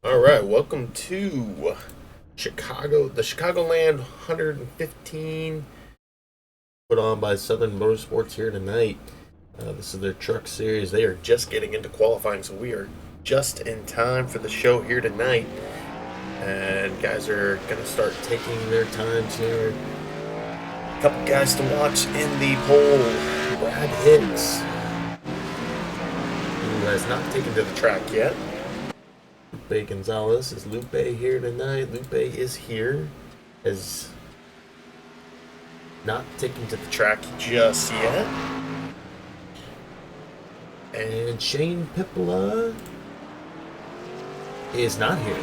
All right, welcome to Chicago, the Chicagoland 115, put on by Southern Motorsports here tonight. This is their truck series. They are just getting into qualifying, so we are just in time for the show here tonight. And guys are going to start taking their times here. A couple guys to watch in the pole. Brad Hicks, who has not taken to the track yet. Lupe Gonzalez. Is Lupe here tonight? Lupe is here. Has not taken to the track just yet. And Shane Pippola is not here.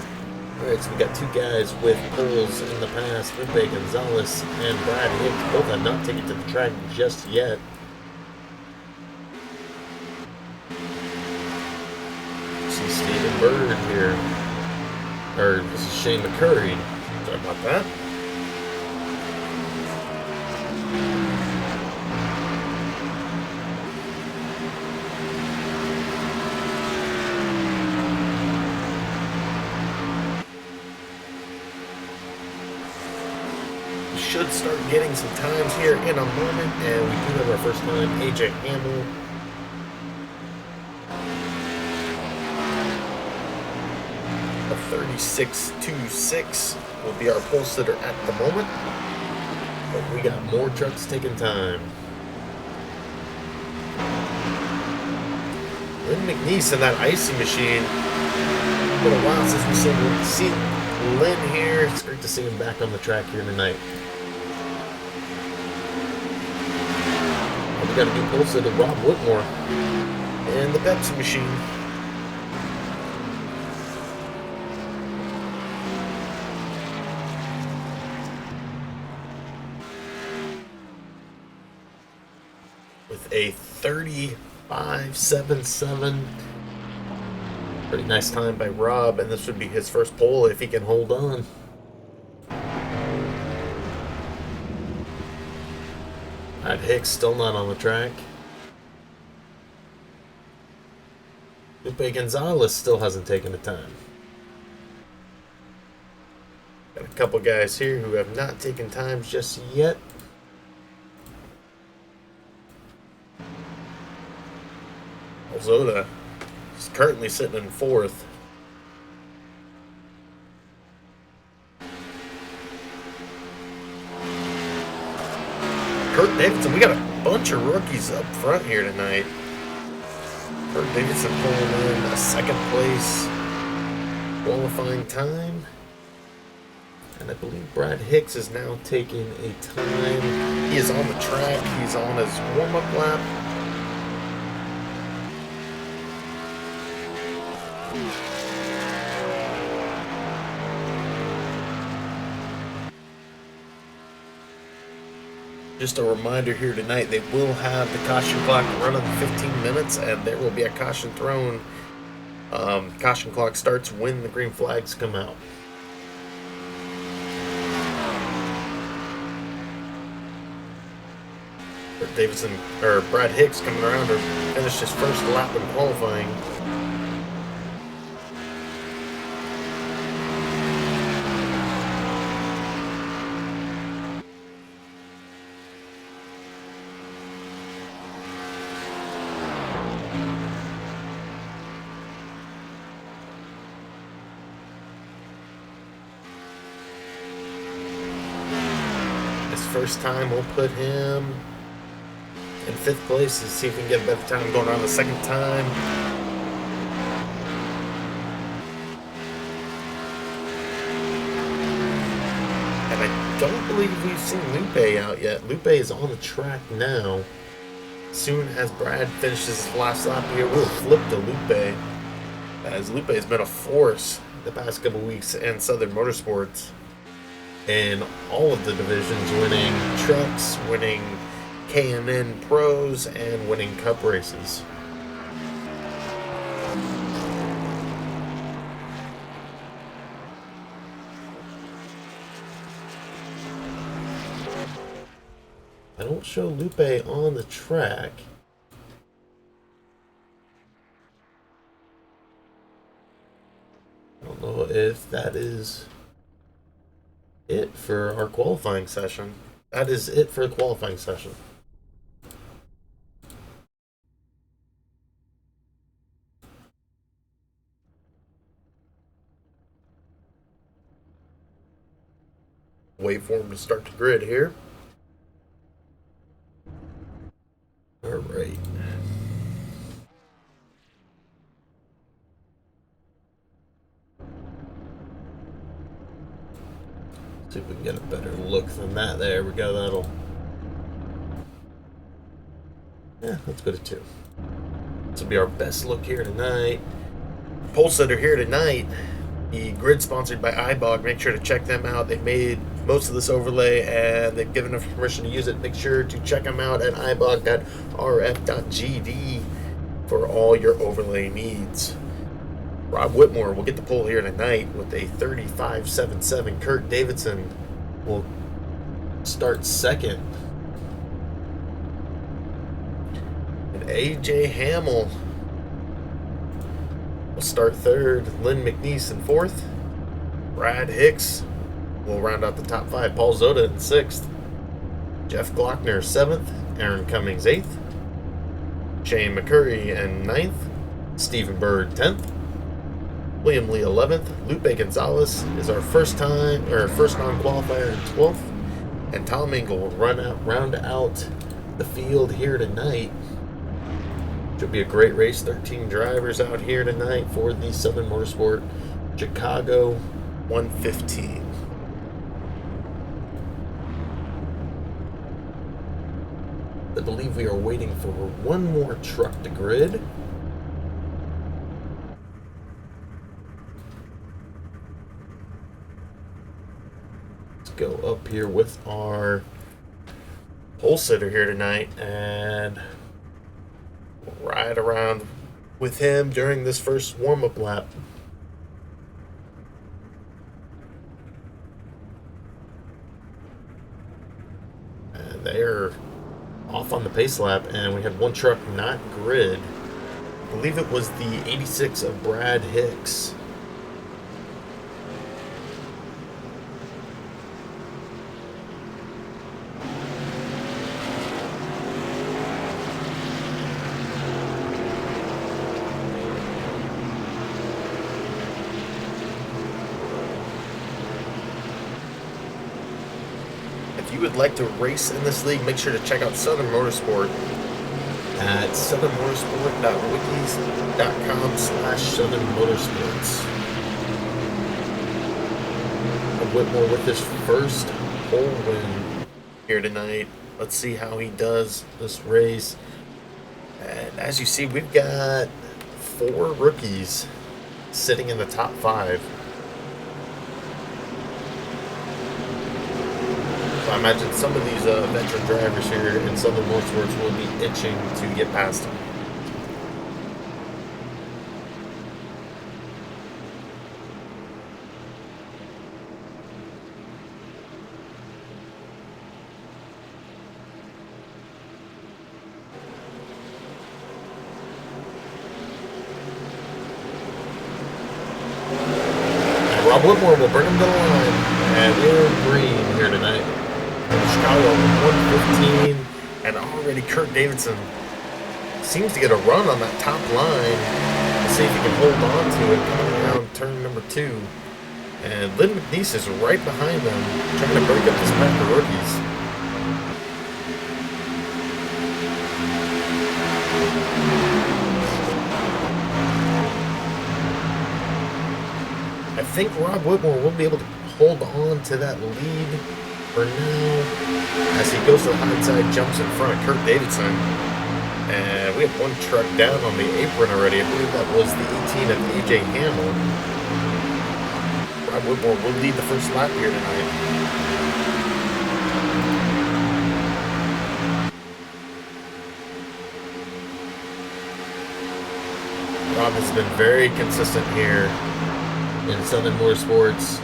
Alright, so we got two guys with poles in the past. Lupe Gonzalez and Brad Hicks both have not taken to the track just yet. Stephen Bird here. Or this is Shane McCurry. Sorry about that. We should start getting some times here in a moment, and we do have our first time, AJ Hamill. 36.26 will be our pole sitter at the moment, but we got more trucks taking time. Lynn McNeese in that icy machine. It's been a while since we've seen Lynn here. It's great to see him back on the track here tonight. We got a new pole sitter, Rob Whitmore, and the Pepsi machine. With a 35.77. Pretty nice time by Rob, and this would be his first pole if he can hold on. Brad Hicks still not on the track. Lupe Gonzalez still hasn't taken the time. Got a couple guys here who have not taken times just yet. Zoda is currently sitting in fourth. Kurt Davidson, we got a bunch of rookies up front here tonight. Kurt Davidson pulling in a second place qualifying time. And I believe Brad Hicks is now taking a time. He is on the track. He's on his warm-up lap. Just a reminder here tonight, they will have the caution clock running 15 minutes, and there will be a caution thrown. Caution clock starts when the green flags come out. Brad Hicks coming around to finish his first lap in qualifying. First time, we'll put him in 5th place to see if we can get a better time going around the second time. And I don't believe we've seen Lupe out yet. Lupe is on the track now. As soon as Brad finishes his last lap here, we'll flip to Lupe. as Lupe has been a force the past couple weeks in Southern Motorsports in all of the divisions, winning trucks, winning K&N Pros, and winning Cup races. I don't show Lupe on the track. I don't know if that is it for our qualifying session. That is it for the qualifying session. Wait for him to start the grid here. All right. See if we can get a better look than that. There we go. That'll. Yeah, let's go to 2. This will be our best look here tonight. Pole sitter here tonight. The grid sponsored by iBog. Make sure to check them out. They made most of this overlay and they've given us permission to use it. Make sure to check them out at ibog.rf.gd for all your overlay needs. Rob Whitmore will get the pole here tonight with a 35.77. Kurt Davidson will start second. And AJ Hamill will start third. Lynn McNeese in fourth. Brad Hicks will round out the top 5. Paul Zoda in 6th. Jeff Glockner 7th. Aaron Cummings 8th. Shane McCurry in 9th. Stephen Bird 10th. William Lee 11th. Lupe Gonzalez is our first non-qualifier in 12th. And Tom Engel will round out the field here tonight. Should be a great race. 13 drivers out here tonight for the Southern Motorsport Chicago 115. I believe we are waiting for one more truck to grid. Let's go up here with our pole sitter here tonight and ride around with him during this first warm-up lap. And they're off on the pace lap, and we had one truck not grid. I believe it was the 86 of Brad Hicks. If you would like to race in this league, make sure to check out Southern Motorsport at southernmotorsport.wikis.com/Southern Motorsports. Whitmore with his first pole win here tonight. Let's see how he does this race. And as you see, we've got 4 rookies sitting in the top 5. So I imagine some of these veteran drivers here in Southern Motorsports will be itching to get past him. And Rob Whitmore will bring him to the line, and we're green here tonight. Chicago 115, and already Kurt Davidson seems to get a run on that top line. Let's see if he can hold on to it coming around turn number 2. And Lynn McNeese is right behind them, trying to break up this pack of rookies. I think Rob Whitmore will be able to hold on to that lead for now, as he goes to the high side, jumps in front of Kurt Davidson. And we have one truck down on the apron already. I believe that was the 18 of AJ Hamill. Rob Whitmore will lead the first lap here tonight. Rob has been very consistent here in Southern Motorsports.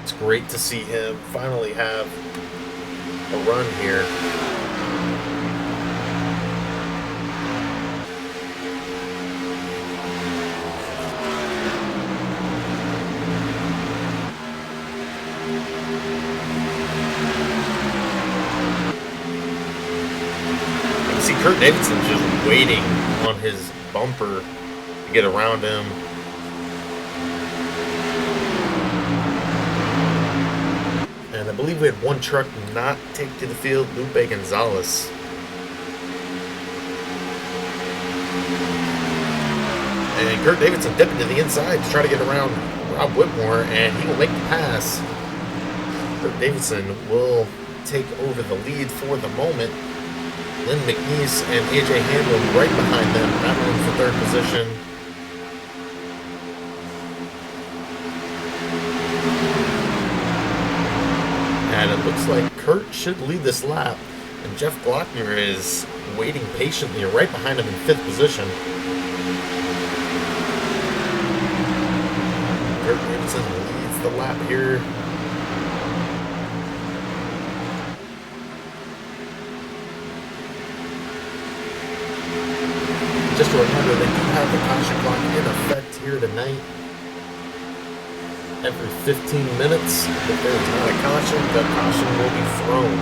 It's great to see him finally have a run here. You see Kurt Davidson just waiting on his bumper to get around him. And I believe we had one truck not take to the field, Lupe Gonzalez. And Kurt Davidson dipping to the inside to try to get around Rob Whitmore, and he will make the pass. Kurt Davidson will take over the lead for the moment. Lynn McNeese and AJ Hamlin right behind them, battling for third position. And it looks like Kurt should lead this lap. And Jeff Glockner is waiting patiently right behind him in fifth position. Kurt Davidson leads the lap here. Just a reminder, they do have the caution clock in effect here tonight. Every 15 minutes, if there is not a caution, the caution will be thrown.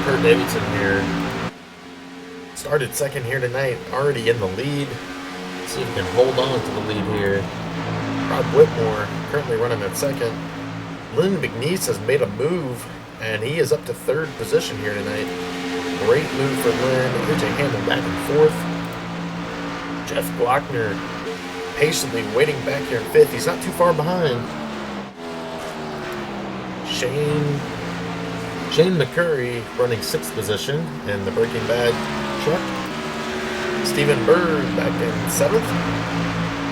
Kurt Davidson here started second here tonight, already in the lead. See if he can hold on to the lead here. Rob Whitmore currently running at second. Lynn McNeese has made a move, and he is up to third position here tonight. Great move for Lynn. AJ Hamlin back in fourth. Jeff Glockner patiently waiting back here in fifth. He's not too far behind. Shane McCurry running sixth position in the Breaking Bad truck. Stephen Bird back in seventh.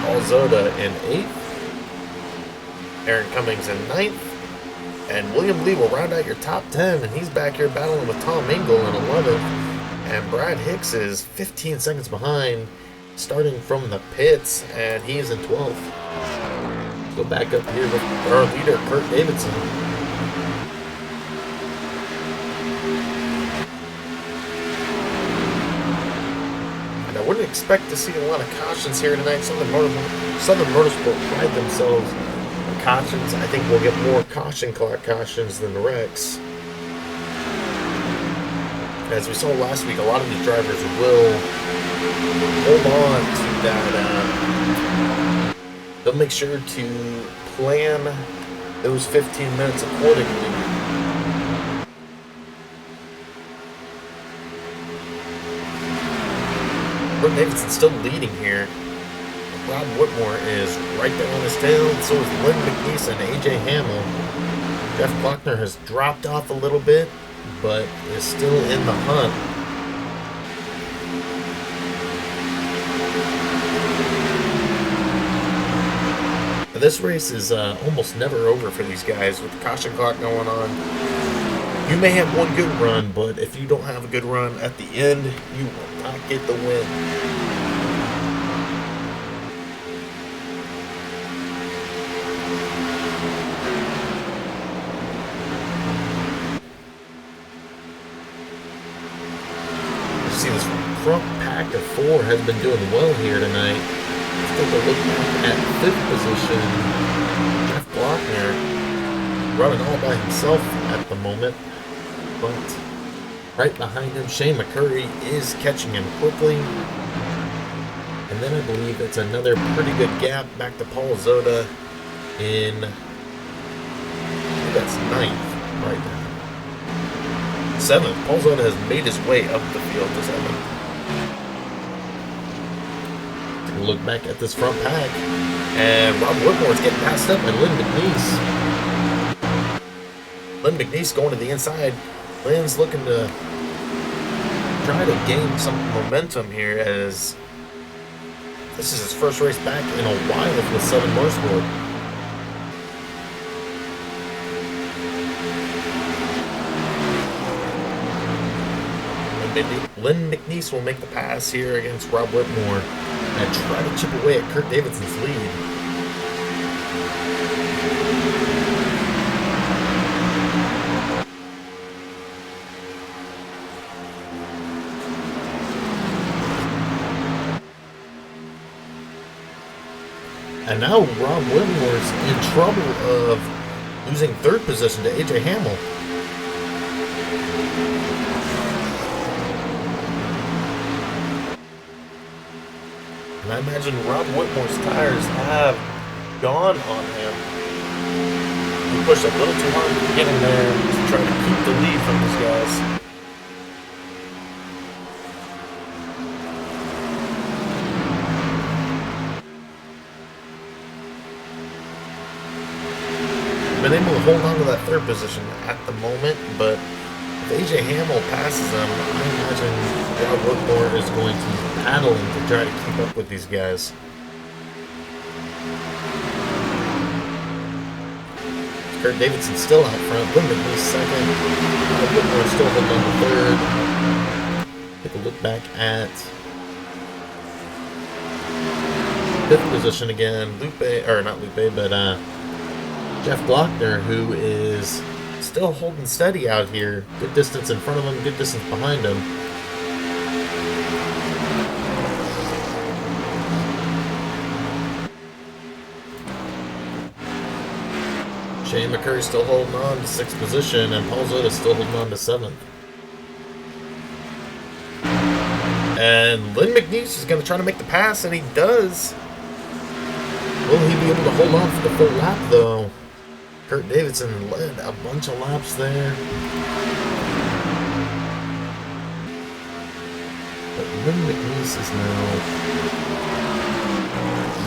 Paul Zoda in eighth. Aaron Cummings in ninth. And William Lee will round out your top 10, and he's back here battling with Tom Engel in 11th. And Brad Hicks is 15 seconds behind, starting from the pits, and he is in 12th. Go back up here with our leader, Kurt Davidson. I wouldn't expect to see a lot of cautions here tonight. Southern Motorsport pride themselves on cautions. I think we'll get more caution clock cautions than wrecks. As we saw last week, a lot of these drivers will hold on to that. They'll make sure to plan those 15 minutes accordingly. Kurt Davidson still leading here. Rob Whitmore is right there on his tail. So is Lynn McNeese and AJ Hamill. Jeff Glockner has dropped off a little bit, but is still in the hunt. This race is almost never over for these guys with the caution clock going on. You may have one good run, but if you don't have a good run at the end, you will not get the win. You see this front pack of four has been doing well here tonight. Let's take a look back at fifth position. Jeff Glockner running all by himself at the moment. But right behind him, Shane McCurry is catching him quickly. And then I believe it's another pretty good gap back to Paul Zoda in, I think that's ninth right now. 7th. Paul Zota has made his way up the field to 7th. Take a look back at this front pack. And Rob Whitmore's getting passed up by Lynn McNeese. Lynn McNeese going to the inside. Lynn's looking to try to gain some momentum here, as this is his first race back in a while with Southern Motorsport. Lynn McNeese will make the pass here against Rob Whitmore and try to chip away at Kurt Davidson's lead. And now Rob Whitmore's in trouble of losing 3rd position to AJ Hamill. And I imagine Rob Whitmore's tires have gone on him. He pushed a little too hard to get in there to try to keep the lead from these guys. Been able to hold on to that 3rd position at the moment, but if AJ Hamill passes him, I imagine Rob Whitmore is going to be paddling to try to keep up with these guys. Kurt Davidson still out front. Lynn McNeese 2nd. Rob Whitmore still holding on to 3rd. Take a look back at 5th position again. Jeff Glockner, who is still holding steady out here. Good distance in front of him, good distance behind him. Shane McCurry still holding on to 6th position, and Paul Zota still holding on to 7th. And Lynn McNeese is going to try to make the pass, and he does. Will he be able to hold on for the full lap, though? Kurt Davidson led a bunch of laps there. But Lynn McNeese is now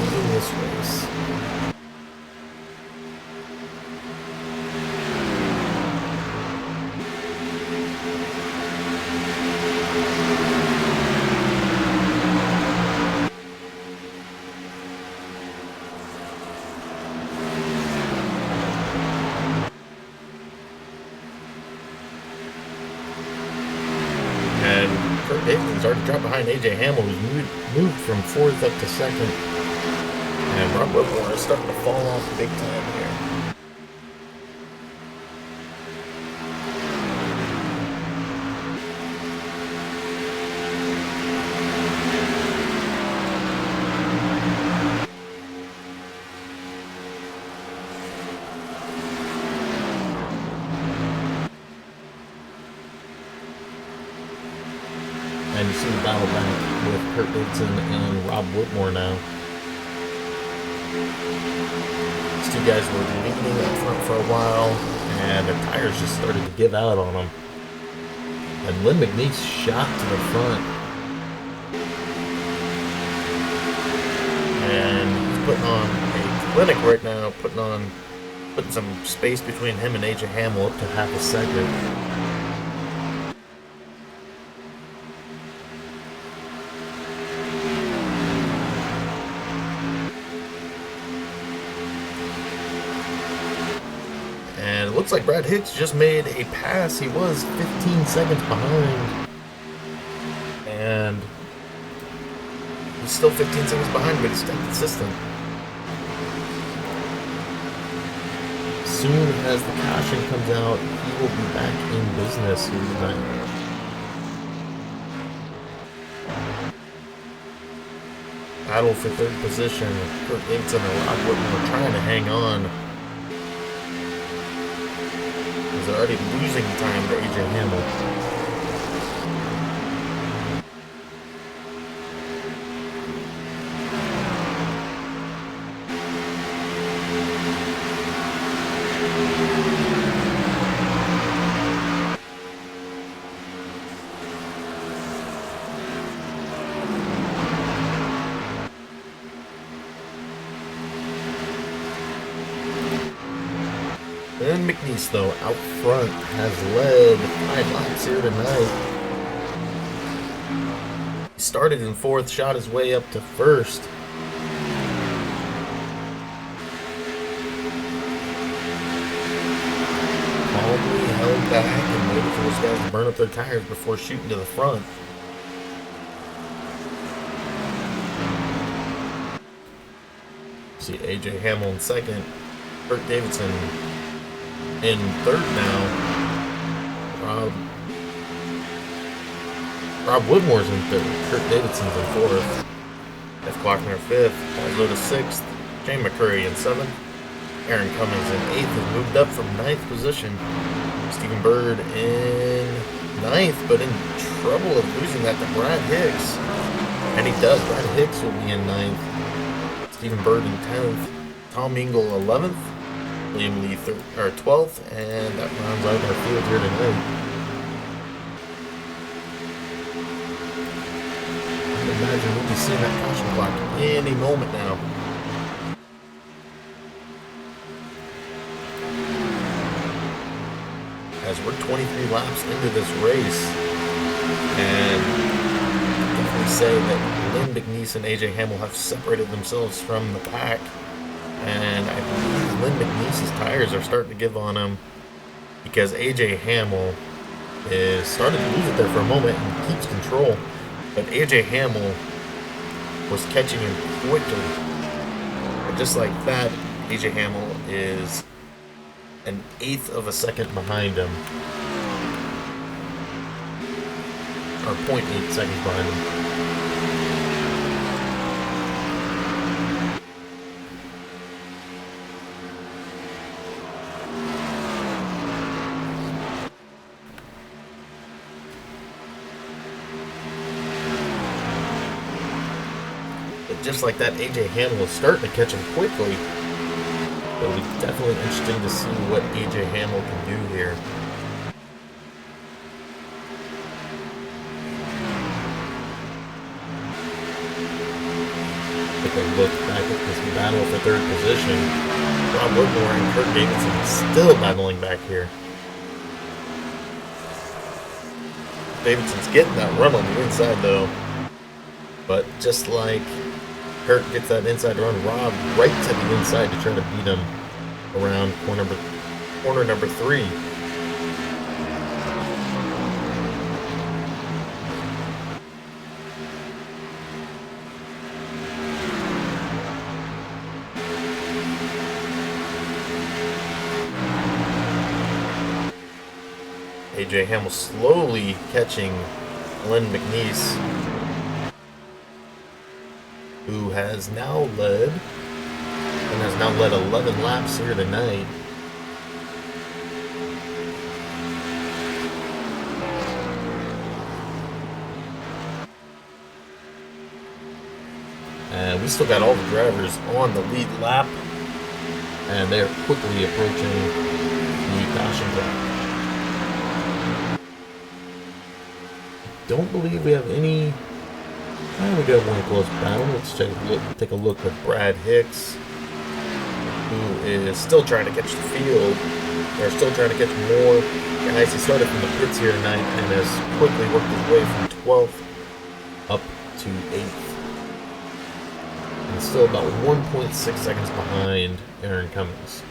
leading this race. Kurt Davidson's already dropped behind AJ Hamill, who's moved from 4th up to 2nd. And Rob Whitmore is starting to fall off big time here. And you see the battle back with Kurt Davidson and Rob Whitmore now. These two guys were leading up front for a while, and their tires just started to give out on them. And Lynn McNeese shot to the front. And he's putting on a clinic right now, putting some space between him and AJ Hamill up to half a second. And it looks like Brad Hicks just made a pass. He was 15 seconds behind. And he's still 15 seconds behind, but he's staying consistent. As soon as the caution comes out, he will be back in business here tonight. Battle for 3rd position. Kurt Davidson and Rob Whitmore trying to hang on. They're already losing time to AJ Hamill. And McNeese, though, out front, has led 5 laps here tonight. He started in 4th, shot his way up to 1st. Calmly held back and waited for those guys to burn up their tires before shooting to the front. See AJ Hamill in 2nd, Kurt Davidson in 3rd now. Rob Woodmore's in 3rd, Kurt Davidson's in 4th, Jeff Klockner 5th, Paul 6th, Shane McCurry in 7th, Aaron Cummings in 8th has moved up from 9th position. Stephen Bird in 9th, but in trouble of losing that to Brad Hicks. And he does. Brad Hicks will be in 9th. Stephen Bird in 10th. Tom Ingle 11th. William Lee 12th. And that rounds out our field here tonight. I imagine we'll be seeing that caution clock any moment now. As we're 23 laps into this race, and I can definitely say that Lynn McNeese and AJ Hamill have separated themselves from the pack, and I believe Lynn McNeese's tires are starting to give on him because AJ Hamill is starting to lose it there for a moment and keeps control, but AJ Hamill was catching him quickly, and just like that, AJ Hamill is an 1/8 of a second behind him, or 0.8 seconds behind him. But just like that, AJ Hamill is starting to catch him quickly. It'll be definitely interesting to see what AJ Hamill can do here. Take a look back at this battle for 3rd position. Rob Woodmore and Kurt Davidson still battling back here. Davidson's getting that run on the inside though. But just like Kurt gets that inside run, Rob right to the inside to try to beat him around corner number 3. AJ Hamill slowly catching Glenn McNeese, who has now led 11 laps here tonight. And we still got all the drivers on the lead lap, and they're quickly approaching the caution clock. Don't believe we have any. We got one close battle. Let's take a look at Brad Hicks, who is still trying to catch the field. They're still trying to catch more guys. He started from the pits here tonight and has quickly worked his way from 12th up to 8th. And still about 1.6 seconds behind Aaron Cummings.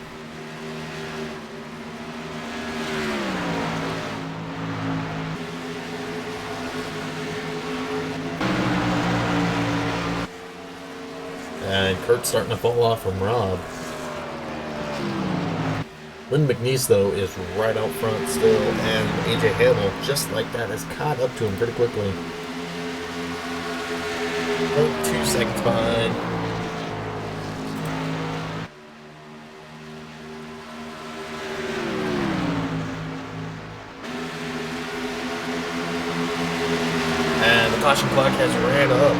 And Kurt's starting to fall off from Rob. Lynn McNeese, though, is right out front still, and AJ Hamill, just like that, has caught up to him pretty quickly. 2 seconds behind. And the caution clock has ran up.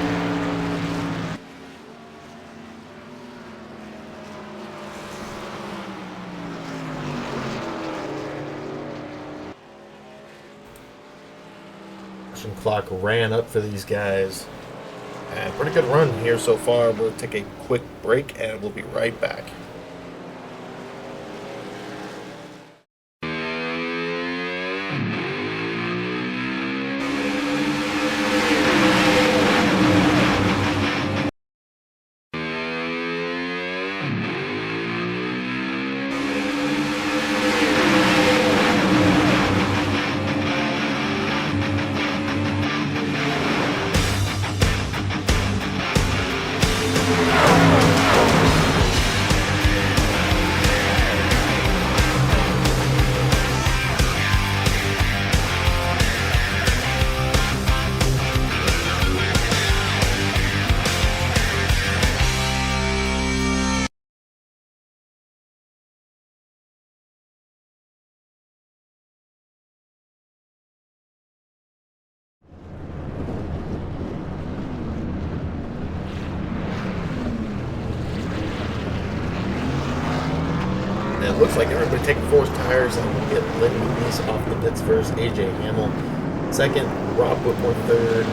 Clock ran up for these guys. And pretty good run here so far. We'll take a quick break and we'll be right back. looks like everybody taking forced tires, and we'll get Lynn McNeese off the pits first, AJ Hamel second, Rob Whitmore third,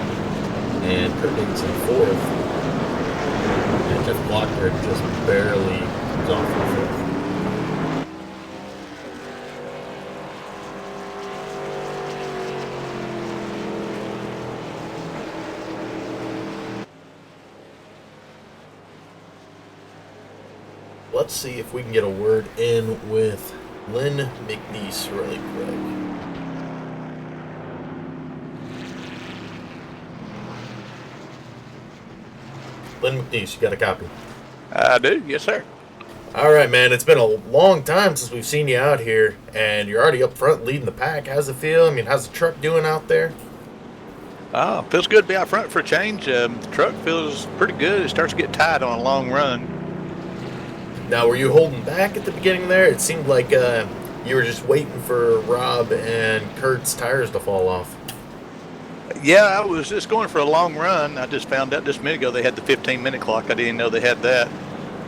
and Kurt Davidson fourth. And Jeff Blocker just barely comes off the fifth. Let's see if we can get a word in with Lynn McNeese really quick. Lynn McNeese, you got a copy? I do, yes, sir. All right, man. It's been a long time since we've seen you out here, and you're already up front leading the pack. How's it feel? I mean, how's the truck doing out there? Feels good to be out front for a change. The truck feels pretty good. It starts to get tight on a long run. Now, were you holding back at the beginning there? It seemed like you were just waiting for Rob and Kurt's tires to fall off. Yeah, I was just going for a long run. I just found out just a minute ago they had the 15-minute clock. I didn't know they had that.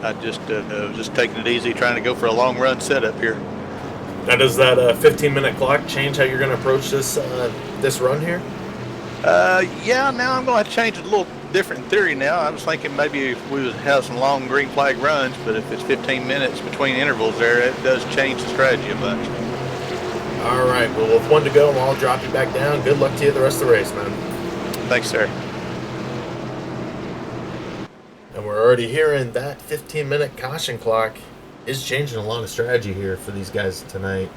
I just was just taking it easy, trying to go for a long run setup here. Now, does that 15-minute clock change how you're going to approach this this run here? Yeah, now I'm going to have to change it a little different theory now. I was thinking maybe if we would have some long green flag runs, but if it's 15 minutes between intervals there, it does change the strategy a bunch. All right, well, with one to go, I'll drop you back down. Good luck to you the rest of the race, man. Thanks, sir. And we're already hearing that 15-minute caution clock is changing a lot of strategy here for these guys tonight.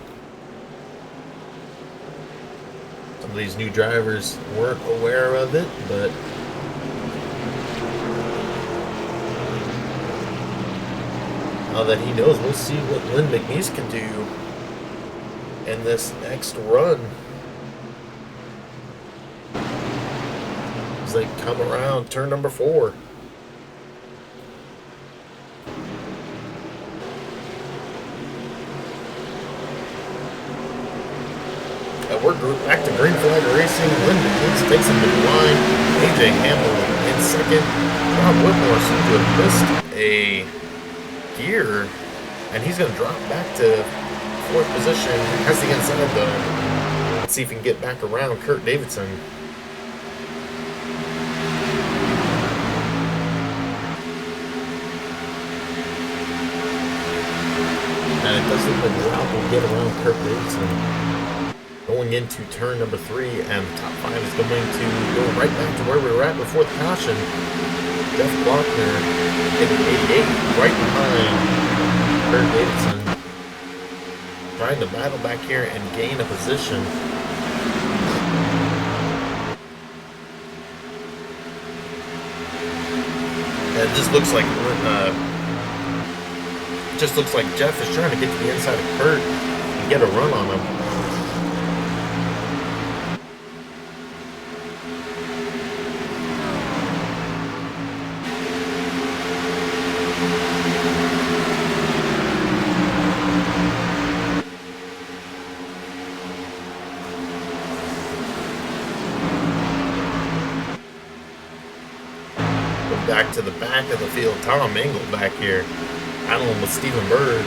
Some of these new drivers weren't aware of it, but now that he knows, we'll see what Lynn McNeese can do in this next run as they come around turn number 4. We're back to green flag racing. Lynn McNeese takes him to the line. AJ Hamel in second. Rob Whitmore seems to have missed a gear, and he's going to drop back to 4th position. Has the inside though. Let's see if he can get back around Kurt Davidson. And it does look like Rob will get around Kurt Davidson going into turn number 3, and the top 5 is going to go right back to where we were at before the caution. Jeff Blockner hitting 88 right behind Kurt Davidson, trying to battle back here and gain a position. And it just looks like Jeff is trying to get to the inside of Kurt and get a run on him. Back to the back of the field, Tom Engel back here, battling with Stephen Bird.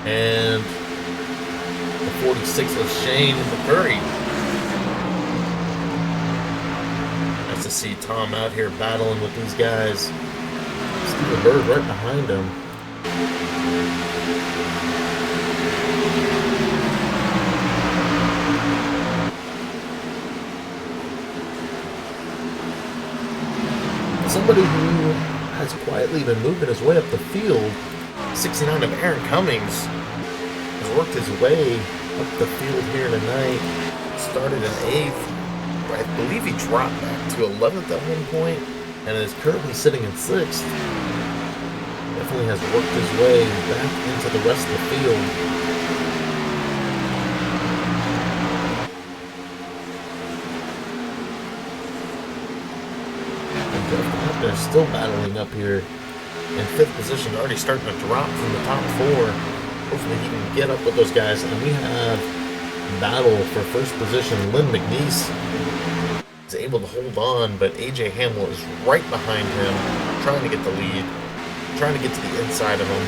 And the 46 was Shane McCurry. Nice to see Tom out here battling with these guys. Stephen Bird right behind him. Somebody who has quietly been moving his way up the field, 69 of Aaron Cummings, has worked his way up the field here tonight. Started in 8th. I believe he dropped back to 11th at one point and is currently sitting in 6th. Definitely has worked his way back into the rest of the field. They're still battling up here in 5th position, already starting to drop from the top 4. Hopefully he can get up with those guys. And we have battle for 1st position. Lynn McNeese is able to hold on, but AJ Hamel is right behind him, trying to get the lead, trying to get to the inside of him.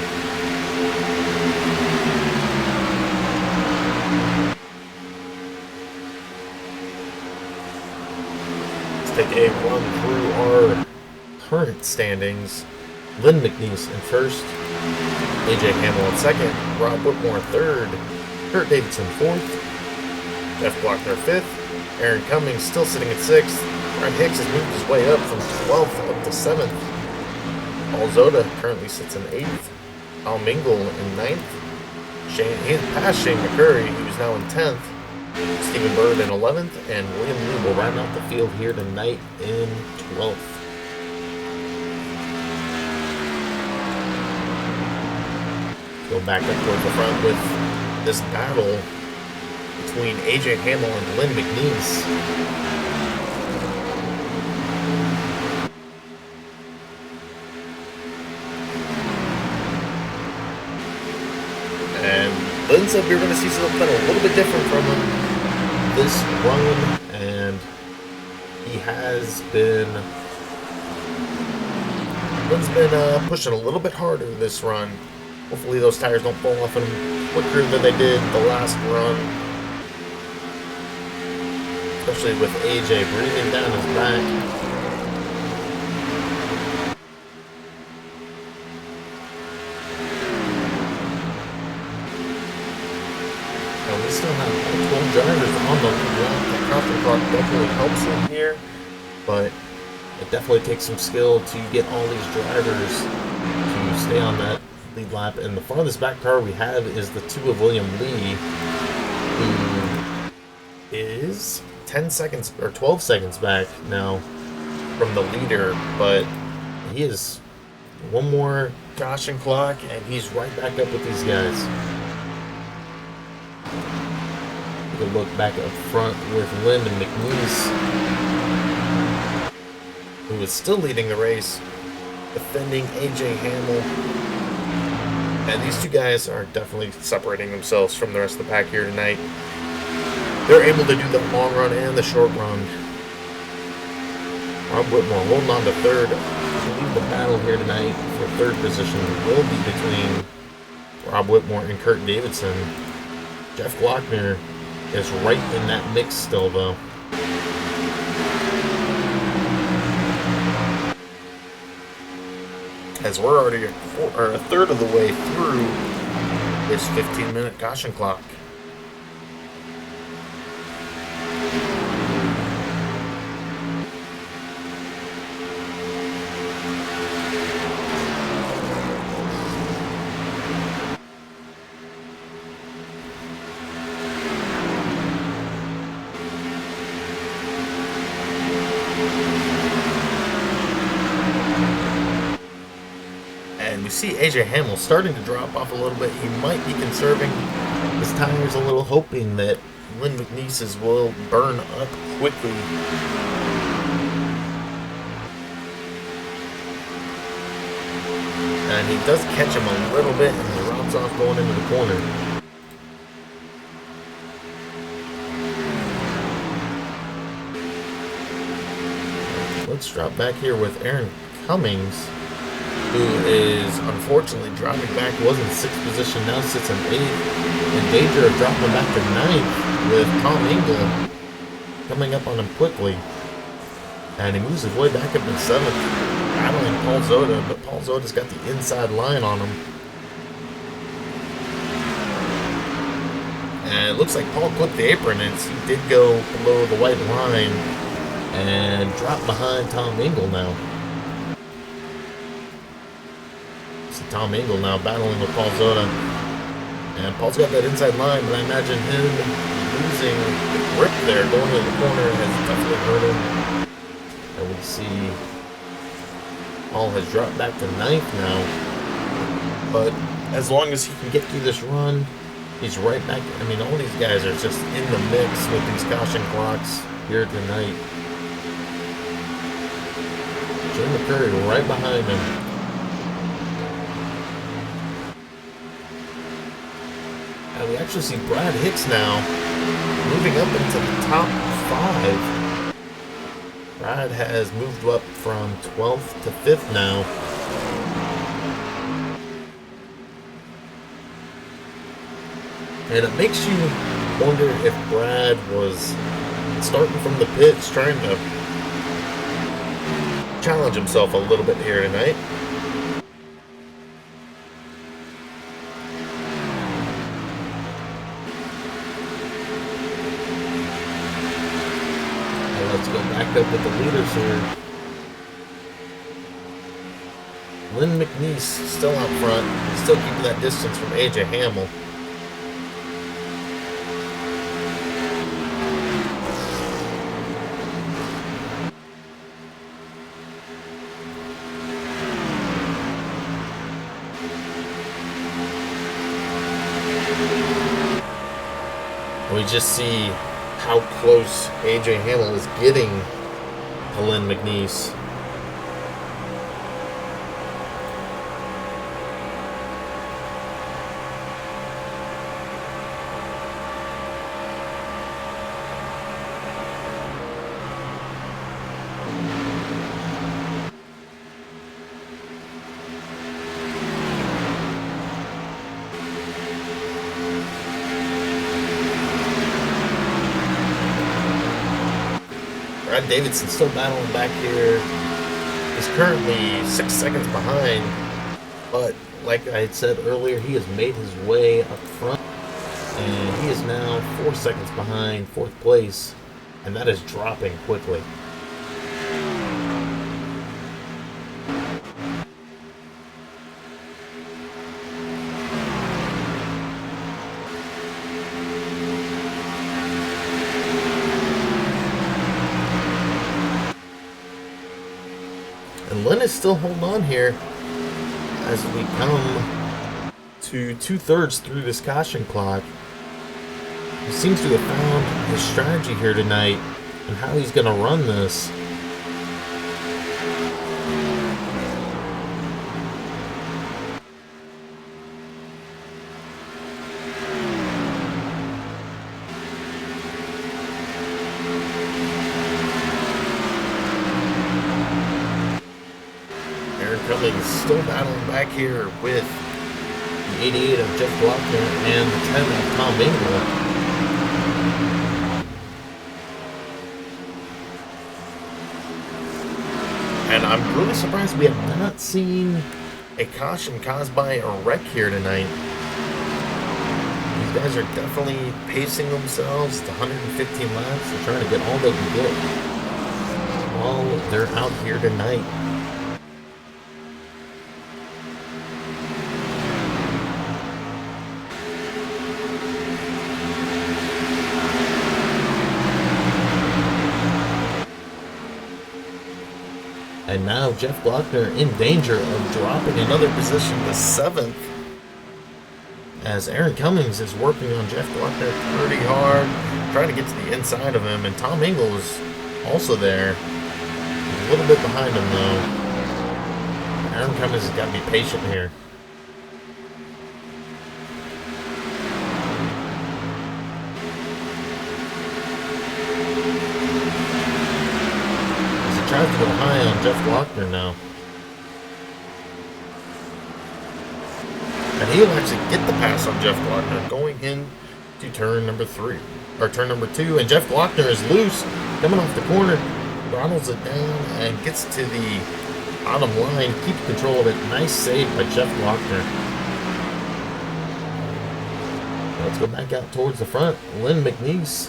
Let's take a run through our current standings. Lynn McNeese in first, AJ Hamill in second, Rob Whitmore in third, Kurt Davidson fourth, Jeff Glockner fifth, Aaron Cummings still sitting at sixth, Brian Hicks has moved his way up from 12th up to 7th, Paul Zoda currently sits in 8th, Al Mingle in 9th, he passed Shane McCurry, he was now in 10th, Stephen Bird in 11th, and William Lee will round out the field here tonight in 12th. Go back up towards the front with this battle between AJ Hamill and Lynn McNeese. And Lynn said we were going to see something a little bit different from him this run, and he has been. Lynn's been pushing a little bit harder this run. Hopefully those tires don't fall off him quicker than they did the last run. Especially with AJ breathing down his back. And we still have 12 drivers on the lead lap. The caution clock definitely helps him here. But it definitely takes some skill to get all these drivers to stay on that lead lap, and the farthest back car we have is the 2 of William Lee, who is 10 seconds or 12 seconds back now from the leader, but he is one more caution clock and he's right back up with these guys. Take a look back up front with Lynn and McNeese, who is still leading the race, defending AJ Hamill. And these two guys are definitely separating themselves from the rest of the pack here tonight. They're able to do the long run and the short run. Rob Whitmore holding on to third. I believe the battle here tonight for third position will be between Rob Whitmore and Kurt Davidson. Jeff Glockner is right in that mix still, though. As we're already a third of the way through this 15-minute caution clock. And we see AJ Hamill starting to drop off a little bit. He might be conserving his tires a little, hoping that Lynn McNeese's will burn up quickly. And he does catch him a little bit, and he rounds off going into the corner. Let's drop back here with Aaron Cummings, who is unfortunately dropping back. Was in 6th position, now sits in 8th. In danger of dropping back to 9th with Tom Engel coming up on him quickly. And he moves his way back up to 7th, battling Paul Zoda, but Paul Zoda's got the inside line on him. And it looks like Paul clipped the apron, and he did go below the white line and drop behind Tom Engel now. See Tom Engel now battling with Paul Zoda. And Paul's got that inside line, but I imagine him losing the grip there, going to the corner, has definitely hurt him. And we see Paul has dropped back to 9th now. But as long as he can get through this run, he's right back. I mean, all these guys are just in the mix with these caution clocks here tonight. Jim McCurry right behind him. And we actually see Brad Hicks now moving up into the top 5. Brad has moved up from 12th to 5th now. And it makes you wonder if Brad was starting from the pits, trying to challenge himself a little bit here tonight. And let's go back up with the leaders here. Lynn McNeese still out front, still keeping that distance from AJ Hamill. We just see how close AJ Hamill is getting to Lynn McNeese. Brad Davidson still battling back here. He's currently 6 seconds behind, but like I had said earlier, he has made his way up front, and he is now 4 seconds behind fourth place, and that is dropping quickly. And Lynn is still holding on here as we come to 2/3 through this caution clock. He seems to have found his strategy here tonight and how he's going to run this. Cummings still battling back here with the 88 of Jeff Glockner and the 10 of Tom Ingle. And I'm really surprised we have not seen a caution caused by a wreck here tonight. These guys are definitely pacing themselves to 115 laps and trying to get all they can get while they're out here tonight. And now Jeff Glockner in danger of dropping another position to 7th, as Aaron Cummings is working on Jeff Glockner pretty hard, trying to get to the inside of him. And Tom Ingle is also there, a little bit behind him though. Aaron Cummings has got to be patient here. Tries to go high on Jeff Glockner now. And he'll actually get the pass on Jeff Glockner going into turn number 3. Or turn number 2. And Jeff Glockner is loose, coming off the corner, throttles it down, and gets to the bottom line, keeps control of it. Nice save by Jeff Glockner. Let's go back out towards the front. Lynn McNeese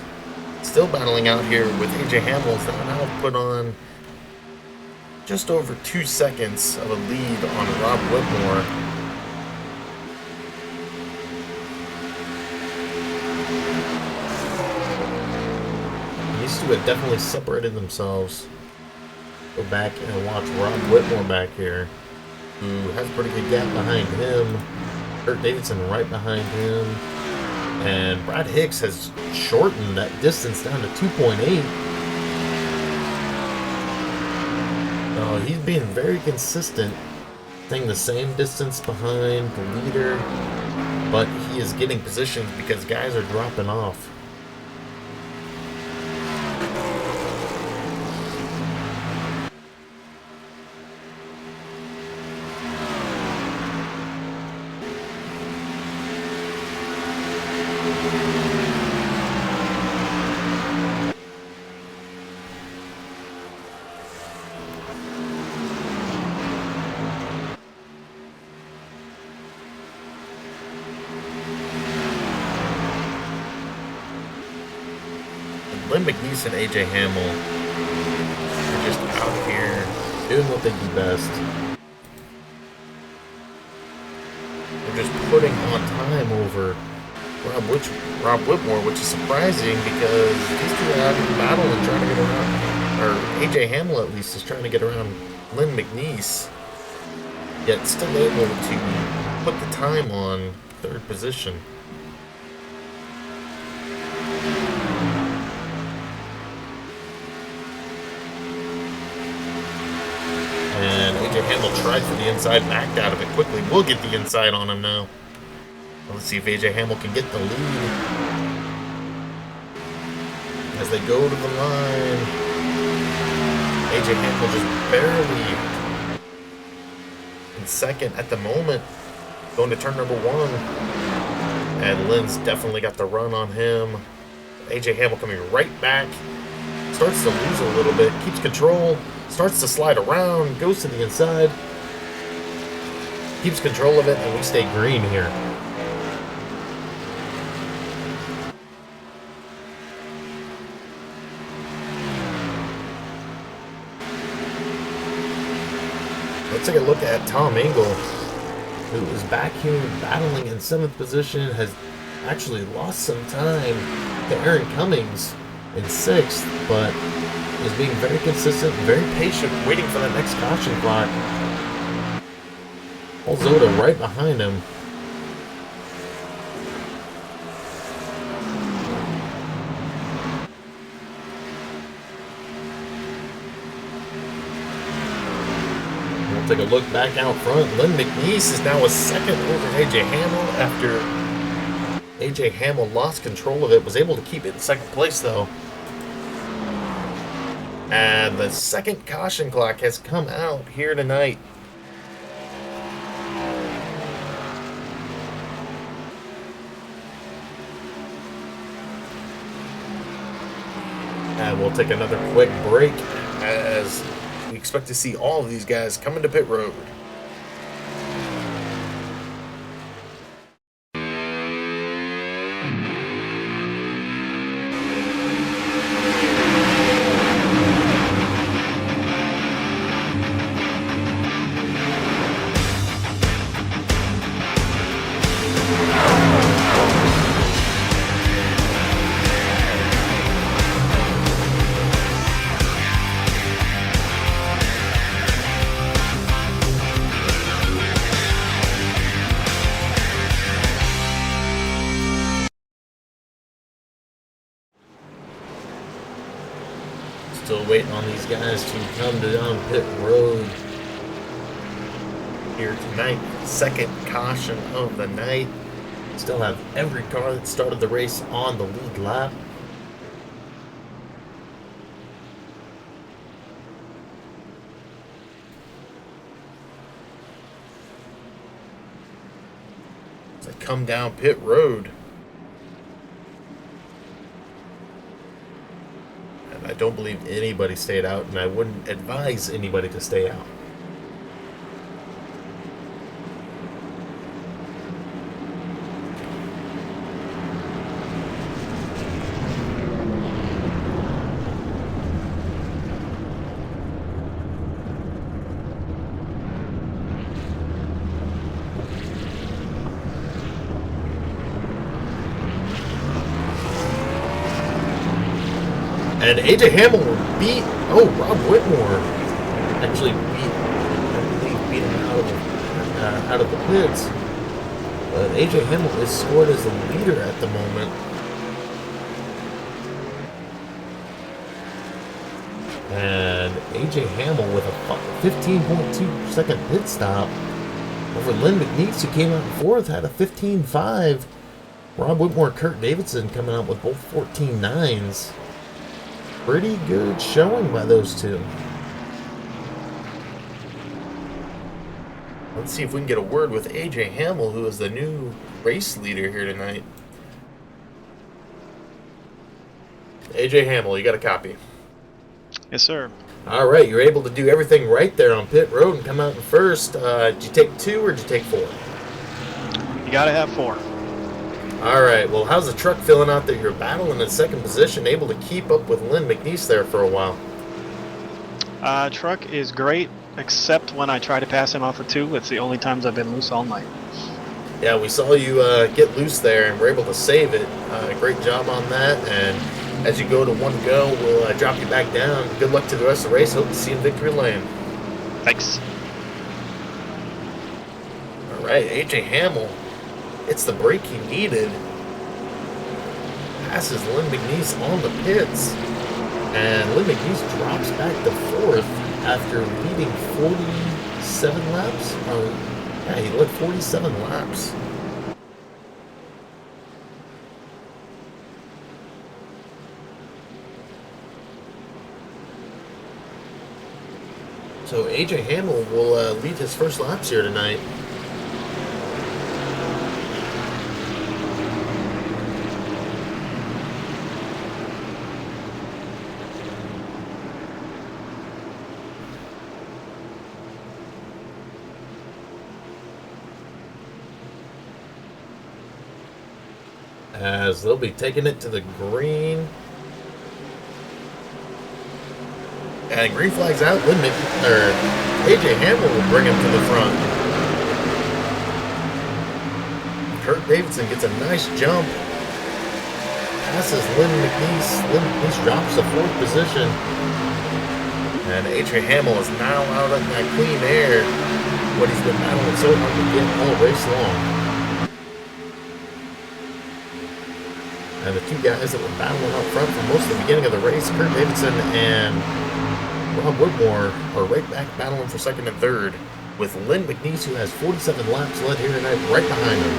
still battling out here with AJ Hamels. Now put on just over 2 seconds of a lead on Rob Whitmore. These two have definitely separated themselves. Go back and watch Rob Whitmore back here, who has a pretty good gap behind him. Kurt Davidson right behind him. And Brad Hicks has shortened that distance down to 2.8. He's being very consistent, staying the same distance behind the leader, but he is getting positions because guys are dropping off. Lynn McNeese and AJ Hamill are just out here doing what they do best. They're just putting on time over Rob Whitmore, which is surprising because these two are out in battle and trying to get around, or AJ Hamill at least is trying to get around Lynn McNeese, yet still able to put the time on third position. And AJ Hamill tried for the inside, backed out of it quickly. We'll get the inside on him now. Let's see if AJ Hamill can get the lead as they go to the line. AJ Hamill just barely in second at the moment, going to turn number 1. And Lynn's definitely got the run on him. AJ Hamill coming right back, starts to lose a little bit, keeps control, starts to slide around, goes to the inside, keeps control of it, and we stay green here. Let's take a look at Tom Engel, who is back here battling in 7th position, has actually lost some time to Aaron Cummings in 6th, but is being very consistent, very patient, waiting for that next caution clock. Paul Zoda right behind him. Take a look back out front. Lynn McNeese is now a second over AJ Hamill after AJ Hamill lost control of it. Was able to keep it in second place though. And the second caution clock has come out here tonight. And we'll take another quick break as we expect to see all of these guys coming to pit road. Still waiting on these guys to come down pit road here tonight. Second caution of the night. Still have every car that started the race on the lead lap. As they come down pit road. I don't believe anybody stayed out, and I wouldn't advise anybody to stay out. And AJ Hamill beat, Rob Whitmore actually beat him out of the pits. But AJ Hamill is scored as the leader at the moment. And AJ Hamill with a 15.2 second pit stop over Lynn McNeese, who came out in 4th, had a 15.5. Rob Whitmore, Kurt Davidson coming out with both 14.9s. Pretty good showing by those two. Let's see if we can get a word with AJ Hamill, who is the new race leader here tonight. AJ Hamill, you got a copy? Yes, sir. All right, you're able to do everything right there on pit road and come out in first. Did you take 2 or did you take 4? You got to have 4. All right. Well, how's the truck feeling out there? You're battling in second position, able to keep up with Lynn McNeese there for a while. Truck is great, except when I try to pass him off of 2. It's the only times I've been loose all night. Yeah, we saw you get loose there and were able to save it. Great job on that. And as you go to 1 go, we'll drop you back down. Good luck to the rest of the race. Hope to see you in victory lane. Thanks. All right, AJ Hamill. It's the break he needed. Passes Lynn McNeese on the pits. And Lynn McNeese drops back to 4th after leading 47 laps. Yeah, he led 47 laps. So AJ Hamill will lead his first laps here tonight. As they'll be taking it to the green. And green flag's out. AJ Hamill will bring him to the front. Kurt Davidson gets a nice jump. Passes Lynn McNeese. Lynn McNeese drops to 4th position. And AJ Hamill is now out in that clean air. What he's been battling so hard to get all race long. And the 2 guys that were battling up front for most of the beginning of the race, Kurt Davidson and Rob Whitmore, are right back battling for 2nd and 3rd, with Lynn McNeese, who has 47 laps led here tonight, right behind him.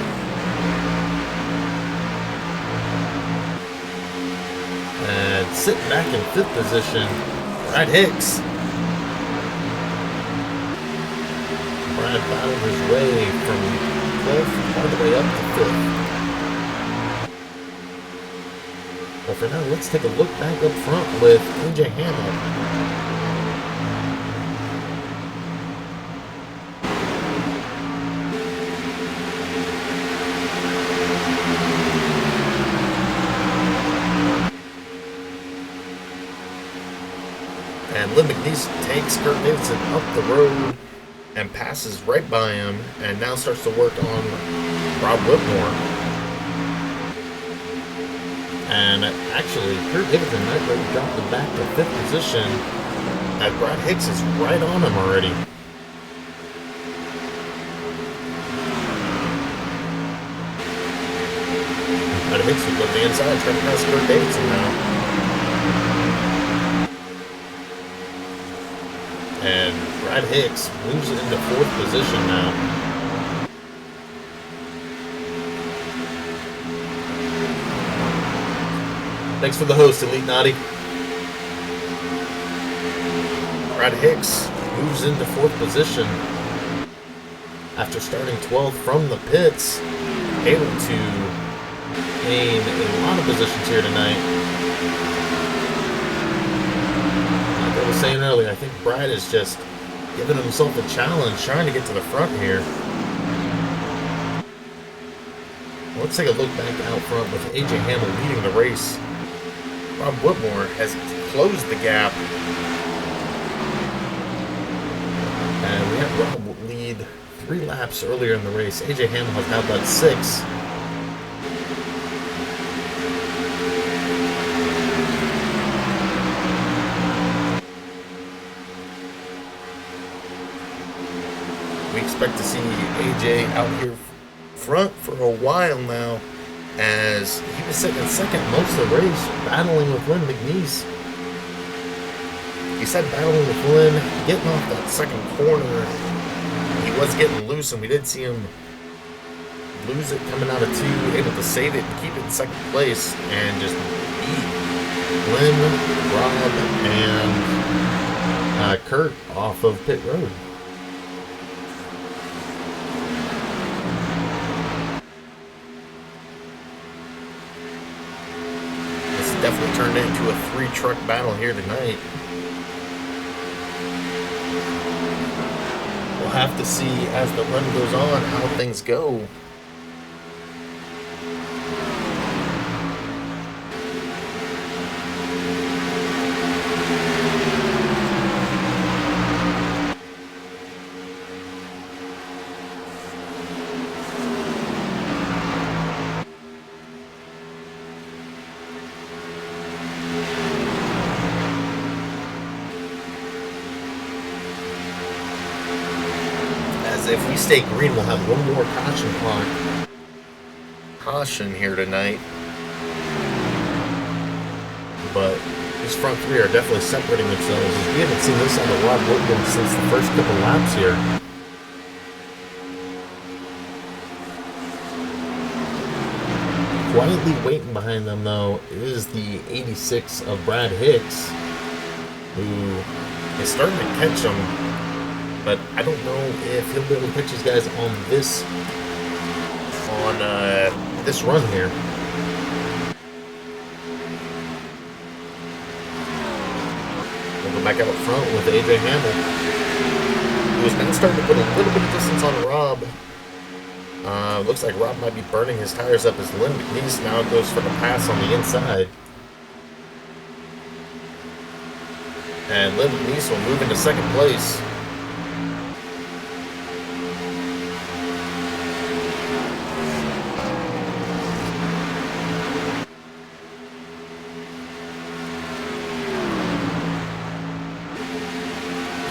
And sitting back in 5th position, Brad Hicks. Brad battled his way from 12th all the way up to 5th. But for now, let's take a look back up front with AJ Hamill. And Lynn McNeese takes Kurt Davidson up the road and passes right by him, and now starts to work on Rob Whitmore. And actually, Kurt Davidson might already dropped him back to 5th position, as Brad Hicks is right on him already. Brad Hicks will go to the inside, trying to pass Kurt Davidson now. And Brad Hicks moves it into 4th position now. Thanks for the host, Elite Naughty. Brad Hicks moves into 4th position after starting 12th from the pits, able to gain a lot of positions here tonight. Like I was saying earlier, I think Brad is just giving himself a challenge, trying to get to the front here. Let's take a look back out front with AJ Hamill leading the race. Rob Whitmore has closed the gap. And we had Rob lead 3 laps earlier in the race. AJ Hamill has now done 6. We expect to see AJ out here front for a while now, as he was sitting in 2nd most of the race, battling with Lynn McNeese. He said battling with Lynn, getting off that 2nd corner. He was getting loose, and we did see him lose it coming out of 2, able to save it and keep it in 2nd place, and just beat Lynn, Rob, and Kurt off of pit road. Definitely turned into a 3-truck battle here tonight. We'll have to see as the run goes on how things go. Because if we stay green, we'll have one more caution here tonight. But these front three are definitely separating themselves. We haven't seen this on the Rob Whitmore since the first couple laps here. Quietly waiting behind them, though, is the 86 of Brad Hicks, who is starting to catch them, but I don't know if he'll be able to catch these guys on this run here. We'll go back out front with AJ Hamill, who is now starting to put a little bit of distance on Rob. Looks like Rob might be burning his tires up as Lynn McNeese now goes for the pass on the inside. And Lynn McNeese will move into second place.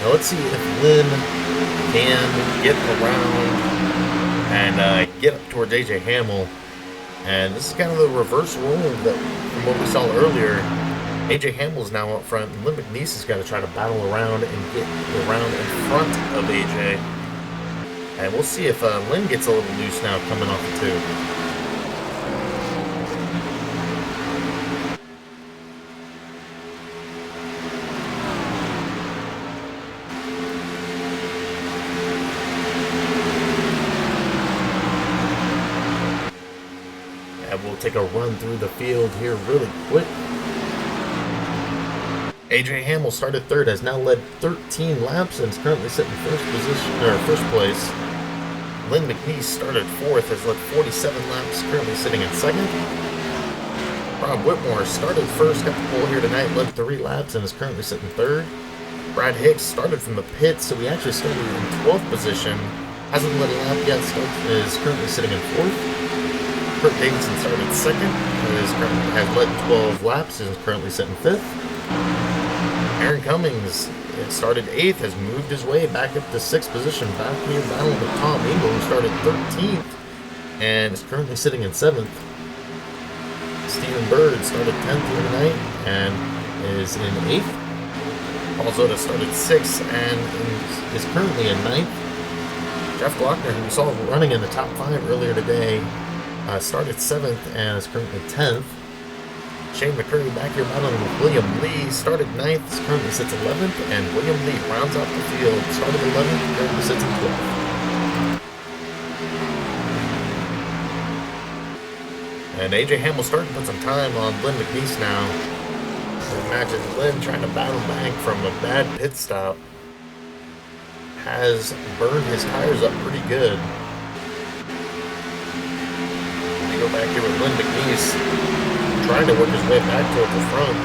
Now let's see if Lynn can get around and get up towards AJ Hamill. And this is kind of the reverse role from what we saw earlier. AJ Hamill's now up front, and Lynn McNeese has got to try to battle around and get around in front of AJ. And we'll see if Lynn gets a little loose now coming off the two. We'll take a run through the field here really quick. AJ Hamill started third, has now led 13 laps and is currently sitting first place. Lynn McNeese started fourth, has led 47 laps, currently sitting in second. Rob Whitmore started first, got the pole here tonight, led 3 laps and is currently sitting third. Brad Hicks started from the pits, so he actually started in 12th position. Hasn't led a lap yet, is currently sitting in fourth. Kurt Davidson started second, has led 12 laps, and is currently sitting fifth. Aaron Cummings started 8th, has moved his way back up to 6th position, back here battling with Tom Engel, who started 13th, and is currently sitting in 7th. Stephen Bird started 10th here tonight, and is in 8th. Paul Zota started 6th, and is currently in 9th. Jeff Glockner, who we saw running in the top 5 earlier today, started 7th and is currently 10th. Shane McCurry back here battling with William Lee, started 9th, currently sits 11th, and William Lee rounds out the field, started 11th, currently sits in 12th. And AJ Hamill starting to put some time on Lynn McNeese now. So imagine Lynn trying to battle back from a bad pit stop. Has burned his tires up pretty good. Go back here with Lynn McNeese trying to work his way back towards the front.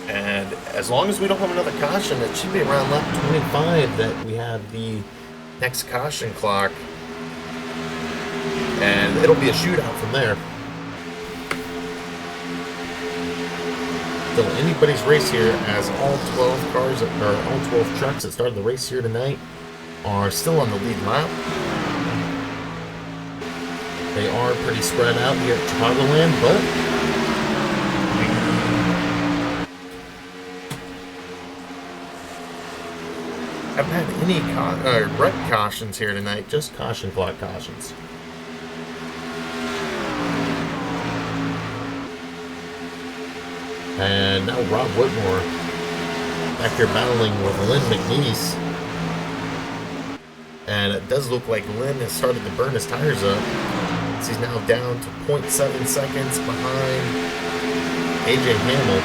And as long as we don't have another caution, it should be around lap 25 that we have the next caution clock. And it'll be a shootout from there. Still anybody's race here, as all 12 cars, or all 12 trucks that started the race here tonight are still on the lead lap. They are pretty spread out here at Chicagoland, but we haven't had any wreck cautions here tonight, just caution clock cautions. And now Rob Whitmore back here battling with Lynn McNeese. And it does look like Lynn has started to burn his tires up. He's now down to 0.7 seconds behind AJ Hamill.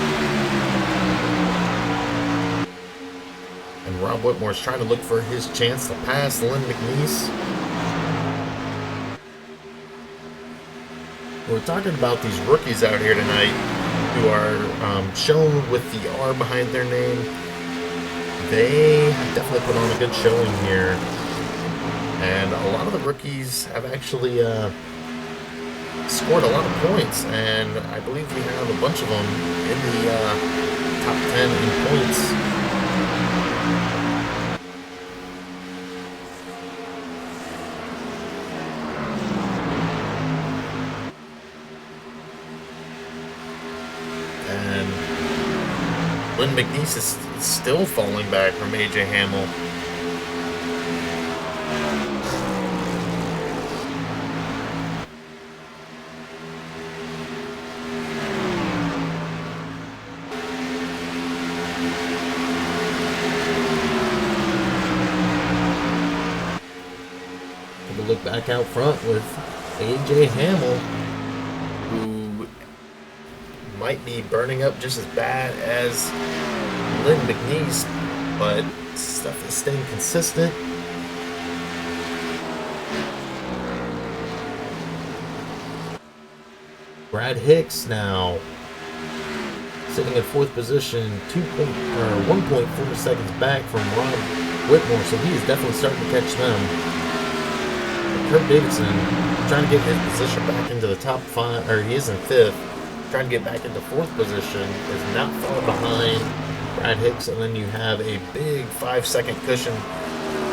And Rob Whitmore is trying to look for his chance to pass Lynn McNeese. We're talking about these rookies out here tonight who are shown with the R behind their name. They definitely put on a good showing here. And a lot of the rookies have actually scored a lot of points, and I believe we have a bunch of them in the top 10 in points. McNeese is still falling back from AJ Hamill. Look back out front with AJ Hamill, who might be burning up just as bad as Lynn McNeese, but stuff is staying consistent. Brad Hicks now sitting in 4th position, 1.4 seconds back from Rob Whitmore, so he is definitely starting to catch them. Kurt Davidson trying to get his position back into the top 5, or he is in 5th, trying to get back into 4th position, is not far behind Brad Hicks, and then you have a big 5-second cushion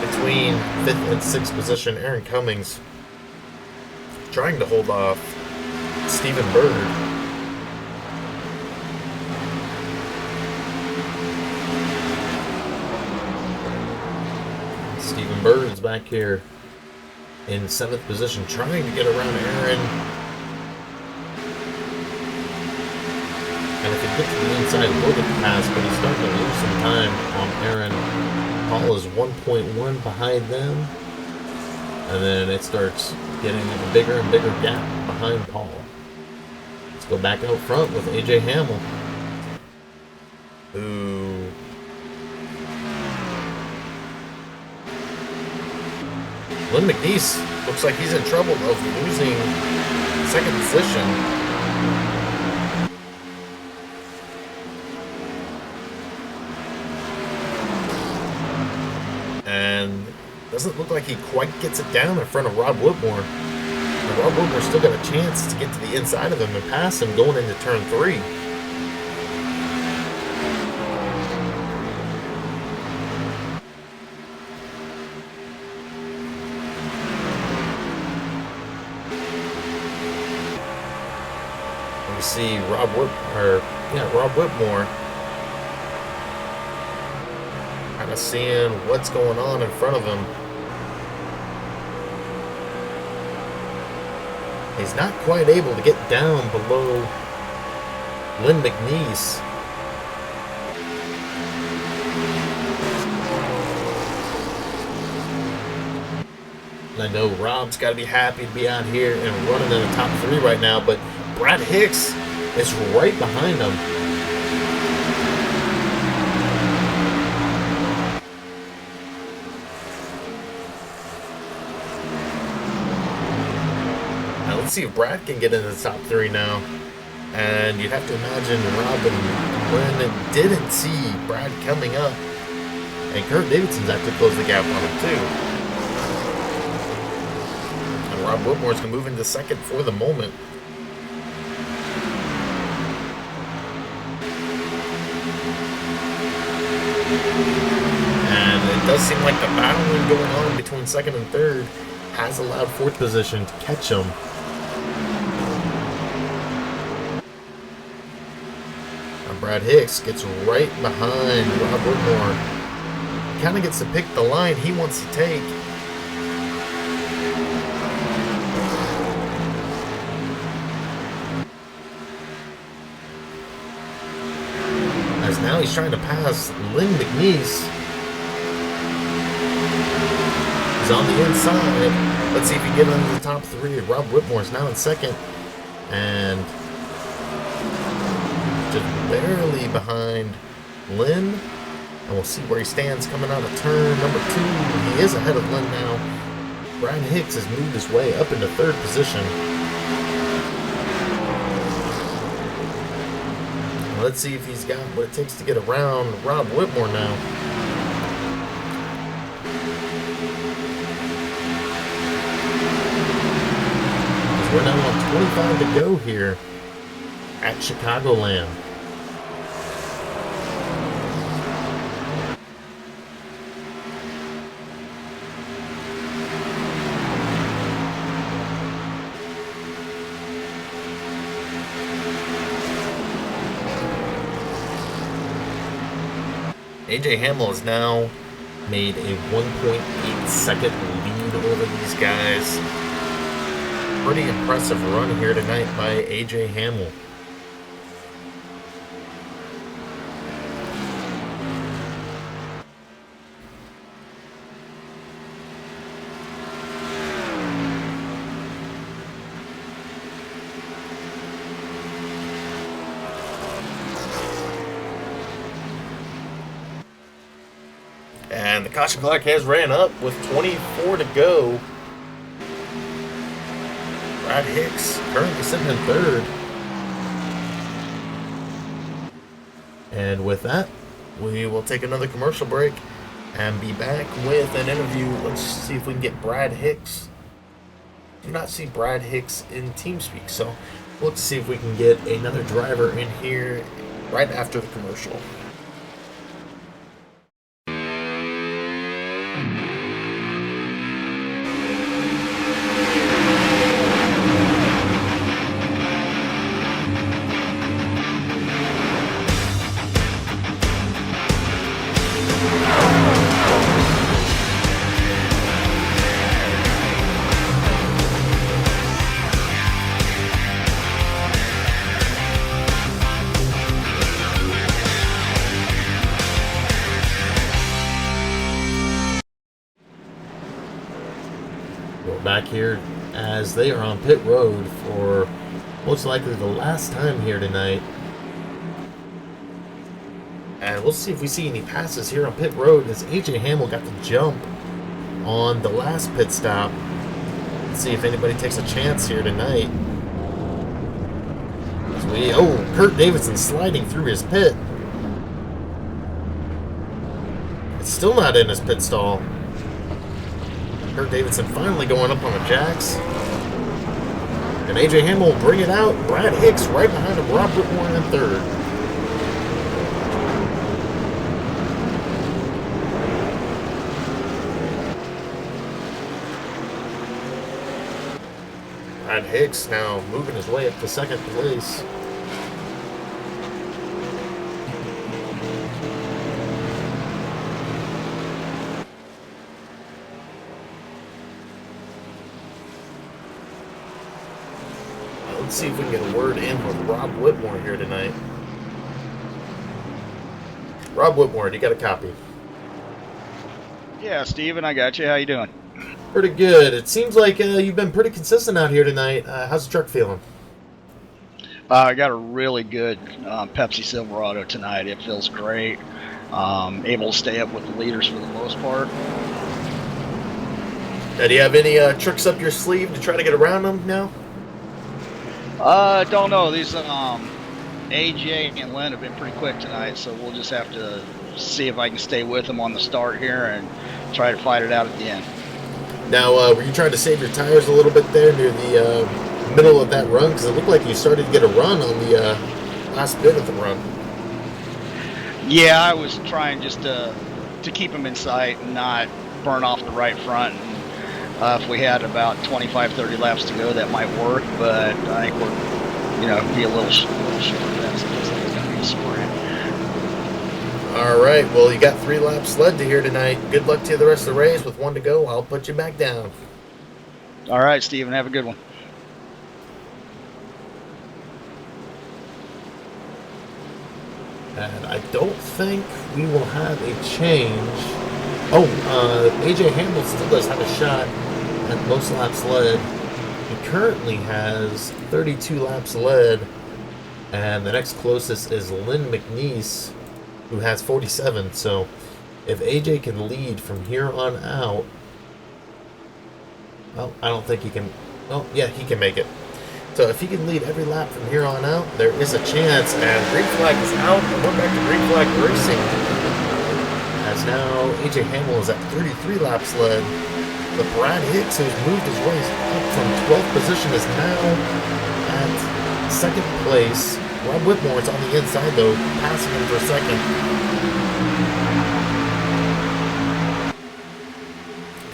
between 5th and 6th position. Aaron Cummings trying to hold off Stephen Bird. Stephen Bird's back here in 7th position, trying to get around Aaron. And if he gets to the inside, he will get the pass, but he's starting to lose some time on Aaron. Paul is 1.1 behind them. And then it starts getting a bigger and bigger gap behind Paul. Let's go back out front with AJ Hamill, who Lynn McNeese looks like he's in trouble of losing 2nd position. And doesn't look like he quite gets it down in front of Rob Whitmore. And Rob Whitmore's still got a chance to get to the inside of him and pass him going into turn 3. We see Rob Whitmore kind of seeing what's going on in front of him. He's not quite able to get down below Lynn McNeese. And I know Rob's got to be happy to be out here and running in the top 3 right now, but Brad Hicks is right behind him. Now let's see if Brad can get into the top 3 now. And you'd have to imagine Rob and Glenn didn't see Brad coming up. And Kurt Davidson's actually closed the gap on him too. And Rob Whitmore's going to move into 2nd for the moment. And it does seem like the battling going on between 2nd and 3rd has allowed 4th position to catch him. And Brad Hicks gets right behind Rob Whitmore. He kind of gets to pick the line he wants to take. As now he's trying to pass Lynn McNeese. He's on the inside. Let's see if he can get into the top 3. Rob Whitmore is now in 2nd. And just barely behind Lynn. And we'll see where he stands coming out of turn number 2. He is ahead of Lynn now. Brad Hicks has moved his way up into 3rd position. Let's see if he's got what it takes to get around Rob Whitmore now. We're now on 25 to go here at Chicagoland. AJ Hamill has now made a 1.8 second lead over these guys. Pretty impressive run here tonight by AJ Hamill. And the caution clock has ran up with 24 to go. Brad Hicks currently sitting in third. And with that, we will take another commercial break and be back with an interview. Let's see if we can get Brad Hicks. Do not see Brad Hicks in TeamSpeak, so let's see if we can get another driver in here right after the commercial. Back here as they are on pit road for most likely the last time here tonight. And we'll see if we see any passes here on pit road as AJ Hamill got the jump on the last pit stop. Let's see if anybody takes a chance here tonight. Kurt Davidson sliding through his pit. It's still not in his pit stall. Kurt Davidson finally going up on the jacks. And AJ Hamill will bring it out. Brad Hicks right behind him. Rob Whitmore in third. Brad Hicks now moving his way up to second place. Let's see if we can get a word in with Rob Whitmore here tonight. Rob Whitmore, do you got a copy? Yeah, Steven, I got you. How you doing? Pretty good. It seems like you've been pretty consistent out here tonight. How's the truck feeling? I got a really good Pepsi Silverado tonight. It feels great. Able to stay up with the leaders for the most part. Do you have any tricks up your sleeve to try to get around them now? Don't know. These AJ and Len have been pretty quick tonight, so we'll just have to see if I can stay with them on the start here and try to fight it out at the end. Now, were you trying to save your tires a little bit there near the middle of that run? Because it looked like you started to get a run on the last bit of the run. Yeah, I was trying just to keep them in sight and not burn off the right front. If we had about 25-30 laps to go, that might work, but I think we're, be a little short. That's looks like it's going to be a sprint. All right, well, you got 3 laps led to here tonight. Good luck to you the rest of the race. With 1 to go, I'll put you back down. All right, Steven, have a good one. And I don't think we will have a change. AJ Hamill still does have a shot at most laps led. He currently has 32 laps led, and the next closest is Lynn McNeese, who has 47. So if AJ can lead from here on out, well, I don't think he can. Oh, yeah, he can make it. So if he can lead every lap from here on out, there is a chance. And green flag is out, and we're back to green flag racing. As now AJ Hamill is at 33 laps led. But Brad Hicks, who's moved his way up from 12th position, is now at second place. Rob Whitmore is on the inside, though, passing him for second.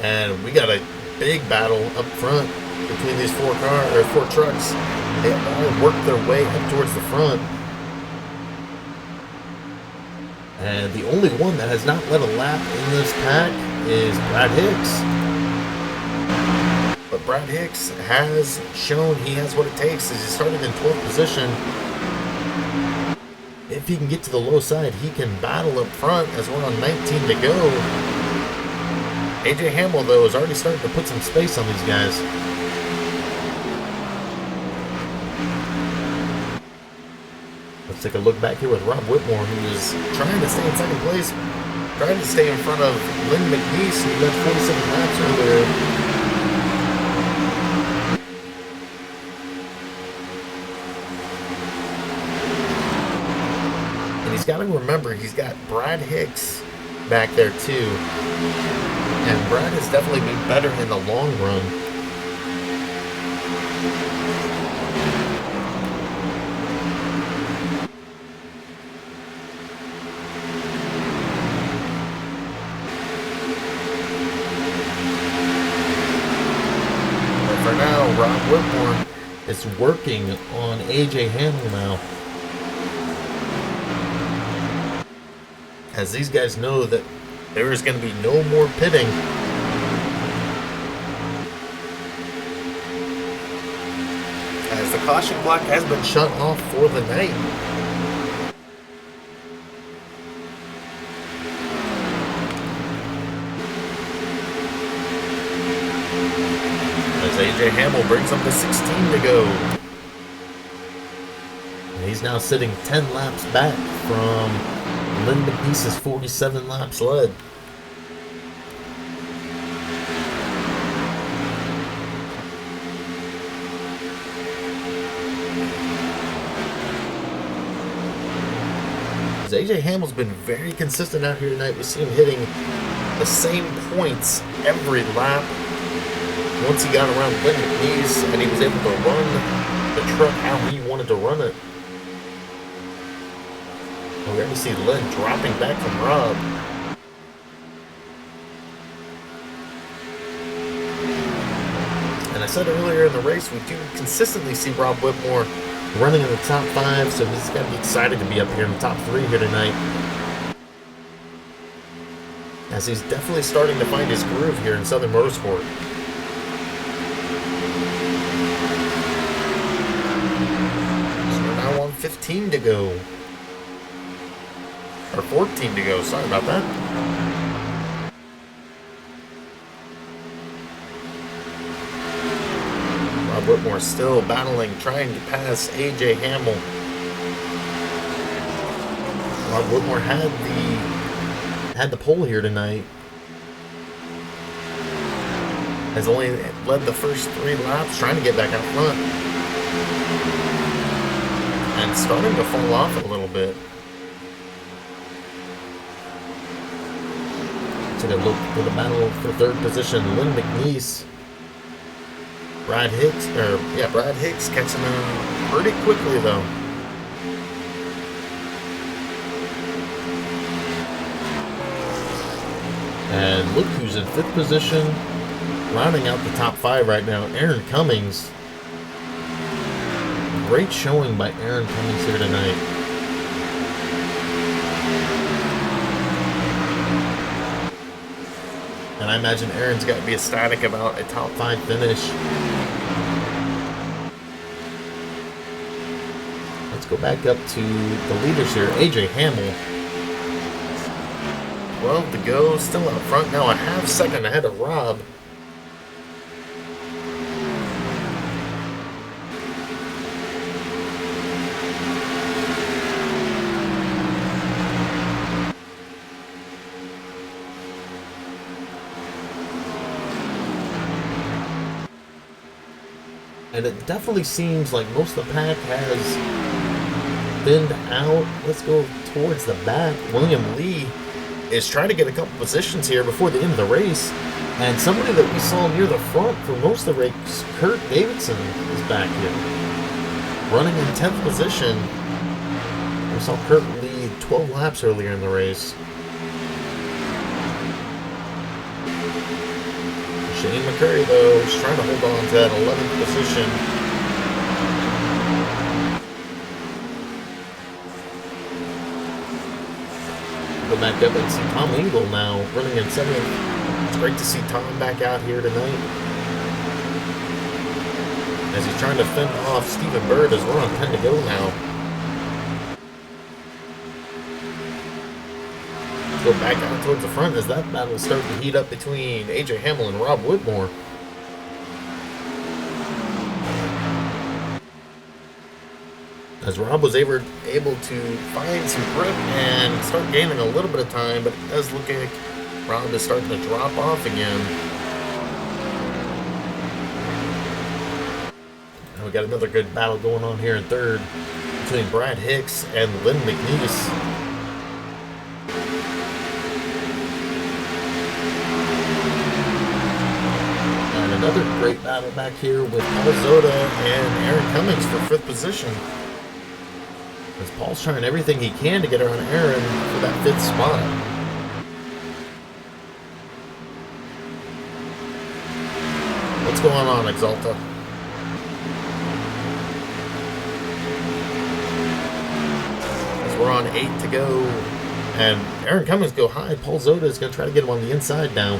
And we got a big battle up front between these 4 trucks. They all worked their way up towards the front. And the only one that has not led a lap in this pack is Brad Hicks. But Brad Hicks has shown he has what it takes as he started in 12th position. If he can get to the low side, he can battle up front as we're on 19 to go. AJ Hamill, though, is already starting to put some space on these guys. Let's take a look back here with Rob Whitmore, who is trying to stay in second place, trying to stay in front of Lynn McNeese, who led 47 laps earlier. And he's got to remember, he's got Brad Hicks back there too. And Brad has definitely been better in the long run. But for now, Rob Whitmore is working on AJ Hamill now. As these guys know that there is going to be no more pitting. As the caution block has been shut off for the night. As AJ Hamill brings up to 16 to go. And he's now sitting 10 laps back from Lynn McNeese's 47 laps led. As AJ Hamill's been very consistent out here tonight. We see him hitting the same points every lap. Once he got around Lynn McNeese and he was able to run the truck how he wanted to run it. We already see Lynn dropping back from Rob. And I said earlier in the race, we do consistently see Rob Whitmore running in the top 5, so he's got to be excited to be up here in the top 3 here tonight. As he's definitely starting to find his groove here in Southern Motorsport. So we're now on 15 to go. Or 14 to go, sorry about that. Rob Whitmore still battling, trying to pass AJ Hamill. Rob Whitmore had the pole here tonight. Has only led the first 3 laps, trying to get back out front. And starting to fall off a little bit. Take a look for the battle for 3rd position. Lynn McNeese, Brad Hicks catching him pretty quickly though. And look who's in 5th position, rounding out the top 5 right now. Aaron Cummings. Great showing by Aaron Cummings here tonight. And I imagine Aaron's got to be ecstatic about a top 5 finish. Let's go back up to the leaders here. AJ Hamill. 12 to go, still out front. Now a half second ahead of Rob. And it definitely seems like most of the pack has thinned out. Let's go towards the back. William Lee is trying to get a couple positions here before the end of the race. And somebody that we saw near the front for most of the race, Kurt Davidson, is back here. Running in 10th position. We saw Kurt lead 12 laps earlier in the race. Shane McCurry, though, is trying to hold on to that 11th position. back up and see Tom Engel now running in 7th. It's great to see Tom back out here tonight, as he's trying to fend off Stephen Bird as we're on 10 to go now. Let's go back out towards the front as that battle is starting to heat up between AJ Hamill and Rob Whitmore. As Rob was able to find some grip and start gaining a little bit of time, but it does look like Rob is starting to drop off again. And we got another good battle going on here in 3rd between Brad Hicks and Lynn McNeese. And another great battle back here with Paul Zoda and Aaron Cummings for 5th position. As Paul's trying everything he can to get around Aaron for that 5th spot. What's going on, Exalta? As we're on 8 to go, and Aaron Cummings go high. Paul Zoda is going to try to get him on the inside now.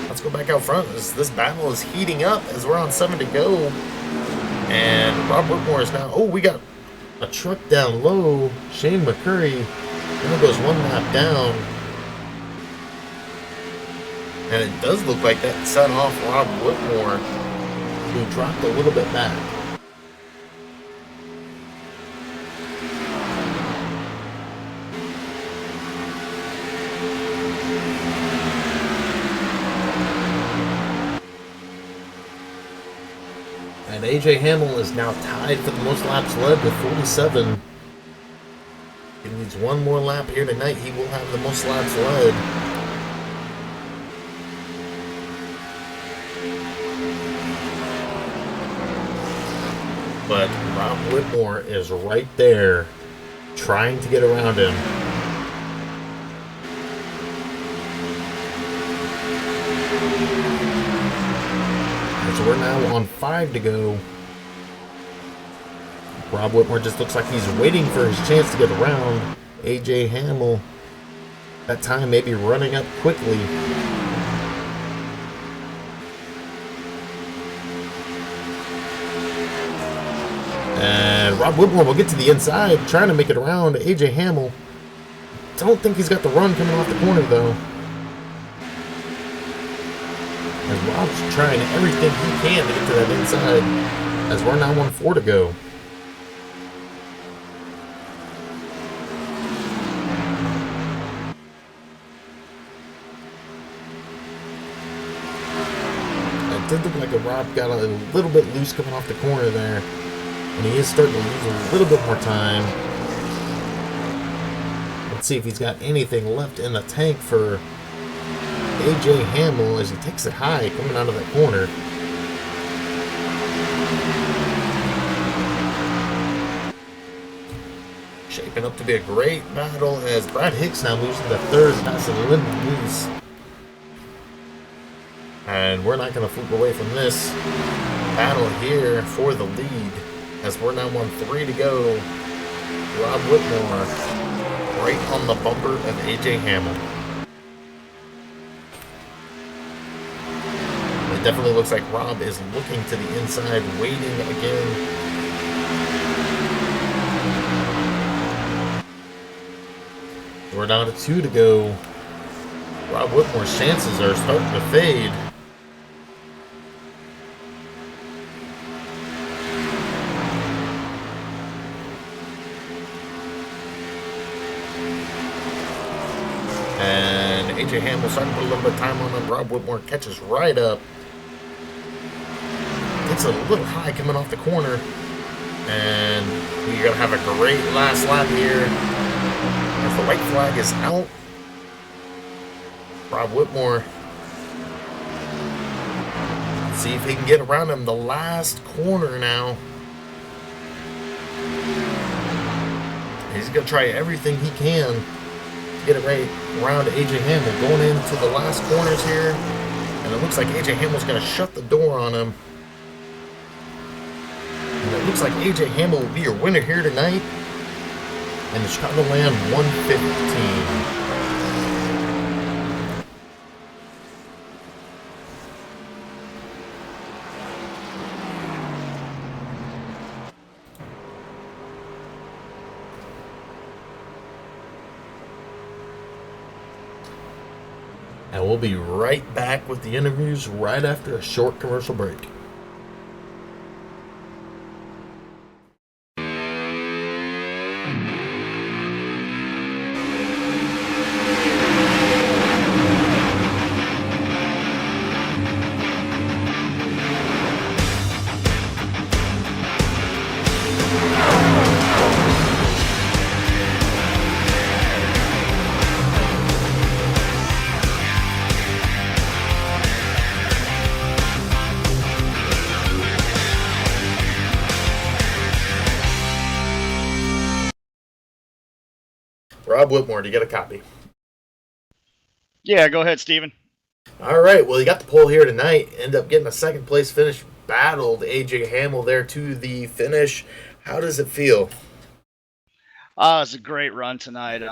Let's go back out front as this battle is heating up as we're on 7 to go. And Rob Whitmore is now... Oh, we got a truck down low. Shane McCurry now goes 1 lap down. And it does look like that set off Rob Whitmore, who dropped a little bit back. And AJ Hamill is now tied for the most laps led with 47. He needs 1 more lap here tonight. He will have the most laps led. But Rob Whitmore is right there, trying to get around him. So we're now on 5 to go. Rob Whitmore just looks like he's waiting for his chance to get around AJ Hamill. That time maybe running up quickly. And Rob Whitmore will get to the inside, trying to make it around AJ Hamill. Don't think he's got the run coming off the corner though. As Rob's trying everything he can to get to that inside, as we're now on 4 to go. It did look like Rob got a little bit loose coming off the corner there, and he is starting to lose a little bit more time. Let's see if he's got anything left in the tank for AJ Hamill as he takes it high coming out of that corner. Shaping up to be a great battle as Brad Hicks now moves into 3rd, passing Lynn McNeese. And we're not going to flip away from this battle here for the lead as we're now on 3 to go. Rob Whitmore right on the bumper of AJ Hamill. It definitely looks like Rob is looking to the inside, waiting again. We're down to 2 to go. Rob Whitmore's chances are starting to fade. And AJ Hamill starting to put a little bit of time on him. Rob Whitmore catches right up. It's a little high coming off the corner. And we're going to have a great last lap here. As the white flag is out. Rob Whitmore. Let's see if he can get around him. The last corner now. He's going to try everything he can to get it right around AJ Hamill. Going into the last corners here. And it looks like AJ Hamill's going to shut the door on him. And it looks like AJ Hamill will be your winner here tonight. and the Chicagoland 115. And we'll be right back with the interviews right after a short commercial break. Rob Whitmore, do you get a copy? Yeah, go ahead, Steven. All right, well, you got the pole here tonight. End up getting a second place finish. Battled AJ Hamill there to the finish. How does it feel? It's a great run tonight.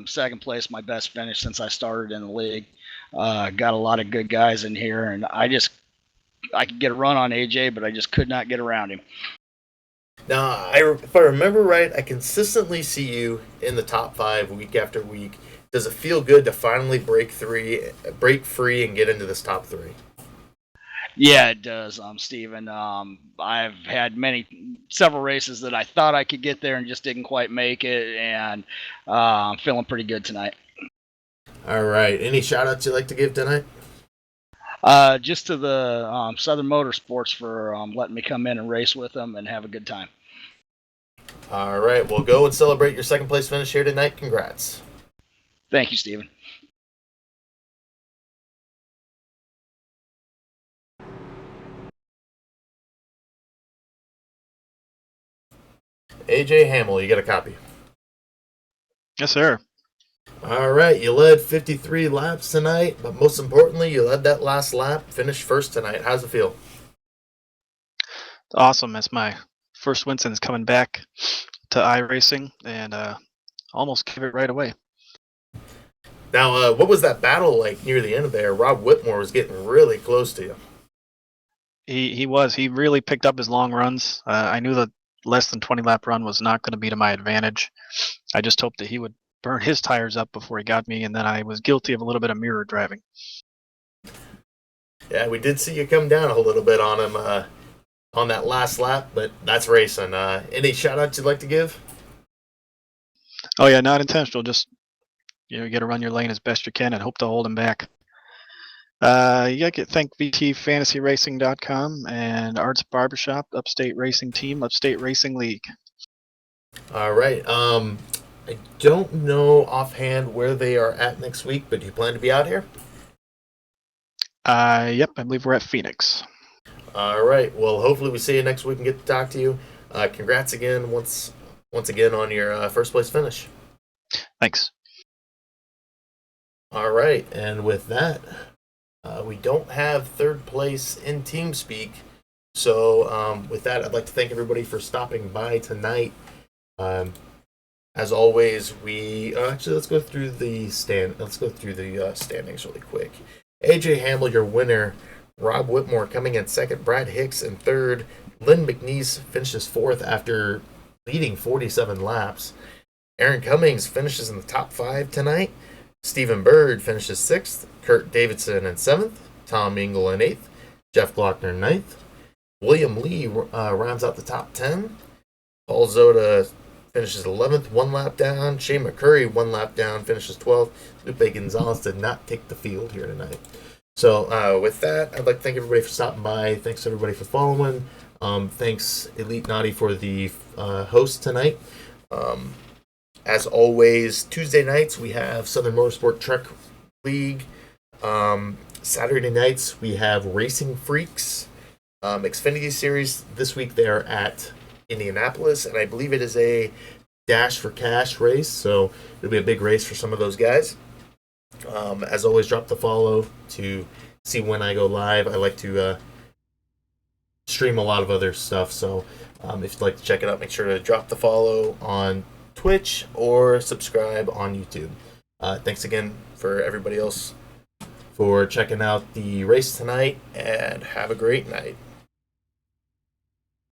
Second place, my best finish since I started in the league. Got a lot of good guys in here, and I could get a run on AJ, but I just could not get around him. Now, if I remember right, I consistently see you in the top 5 week after week. Does it feel good to finally break free and get into this top 3? Yeah, it does, Steven. I've had several races that I thought I could get there and just didn't quite make it, and I'm feeling pretty good tonight. All right. Any shout-outs you'd like to give tonight? Just to the Southern Motorsports for letting me come in and race with them and have a good time. All right. Well, go and celebrate your second place finish here tonight. Congrats. Thank you, Steven. AJ Hamill, you get a copy. Yes, sir. All right. You led 53 laps tonight, but most importantly, you led that last lap, finished first tonight. How's it feel? It's awesome. It's my first win since coming back to iRacing, and almost gave it right away. Now, what was that battle like near the end of there? Rob Whitmore was getting really close to you. He was. He really picked up his long runs. I knew the less than 20 lap run was not going to be to my advantage. I just hoped that he would burn his tires up before he got me, and then I was guilty of a little bit of mirror driving. Yeah, we did see you come down a little bit on him on that last lap, but that's racing. Any shout-outs you'd like to give? Oh yeah, not intentional. Just you got to run your lane as best you can and hope to hold him back. You got to thank VTFantasyRacing.com and Arts Barbershop, Upstate Racing Team, Upstate Racing League. All right. I don't know offhand where they are at next week, but do you plan to be out here? Yep, I believe we're at Phoenix. All right. Well, hopefully we see you next week and get to talk to you. Congrats again once again on your first place finish. Thanks. All right. And with that, we don't have third place in TeamSpeak. So with that, I'd like to thank everybody for stopping by tonight. As always, we actually let's go through the standings really quick. AJ Hamill, your winner. Rob Whitmore coming in second. Brad Hicks in third. Lynn McNeese finishes fourth after leading 47 laps. Aaron Cummings finishes in the top 5 tonight. Stephen Bird finishes 6th. Kurt Davidson in 7th. Tom Ingle in 8th. Jeff Glockner 9th. William Lee rounds out the top 10. Paul Zoda finishes 11th, 1 lap down. Shane McCurry, 1 lap down, finishes 12th. Lupe Gonzalez did not take the field here tonight. So with that, I'd like to thank everybody for stopping by. Thanks everybody for following. Thanks Elite Naughty for the host tonight. As always, Tuesday nights we have Southern Motorsport Truck League. Saturday nights we have Racing Freaks. Xfinity Series this week they're at Indianapolis, and I believe it is a Dash for Cash race, so it'll be a big race for some of those guys. As always, drop the follow to see when I go live. I like to stream a lot of other stuff, so if you'd like to check it out, make sure to drop the follow on Twitch or subscribe on YouTube. Thanks again for everybody else for checking out the race tonight, and have a great night.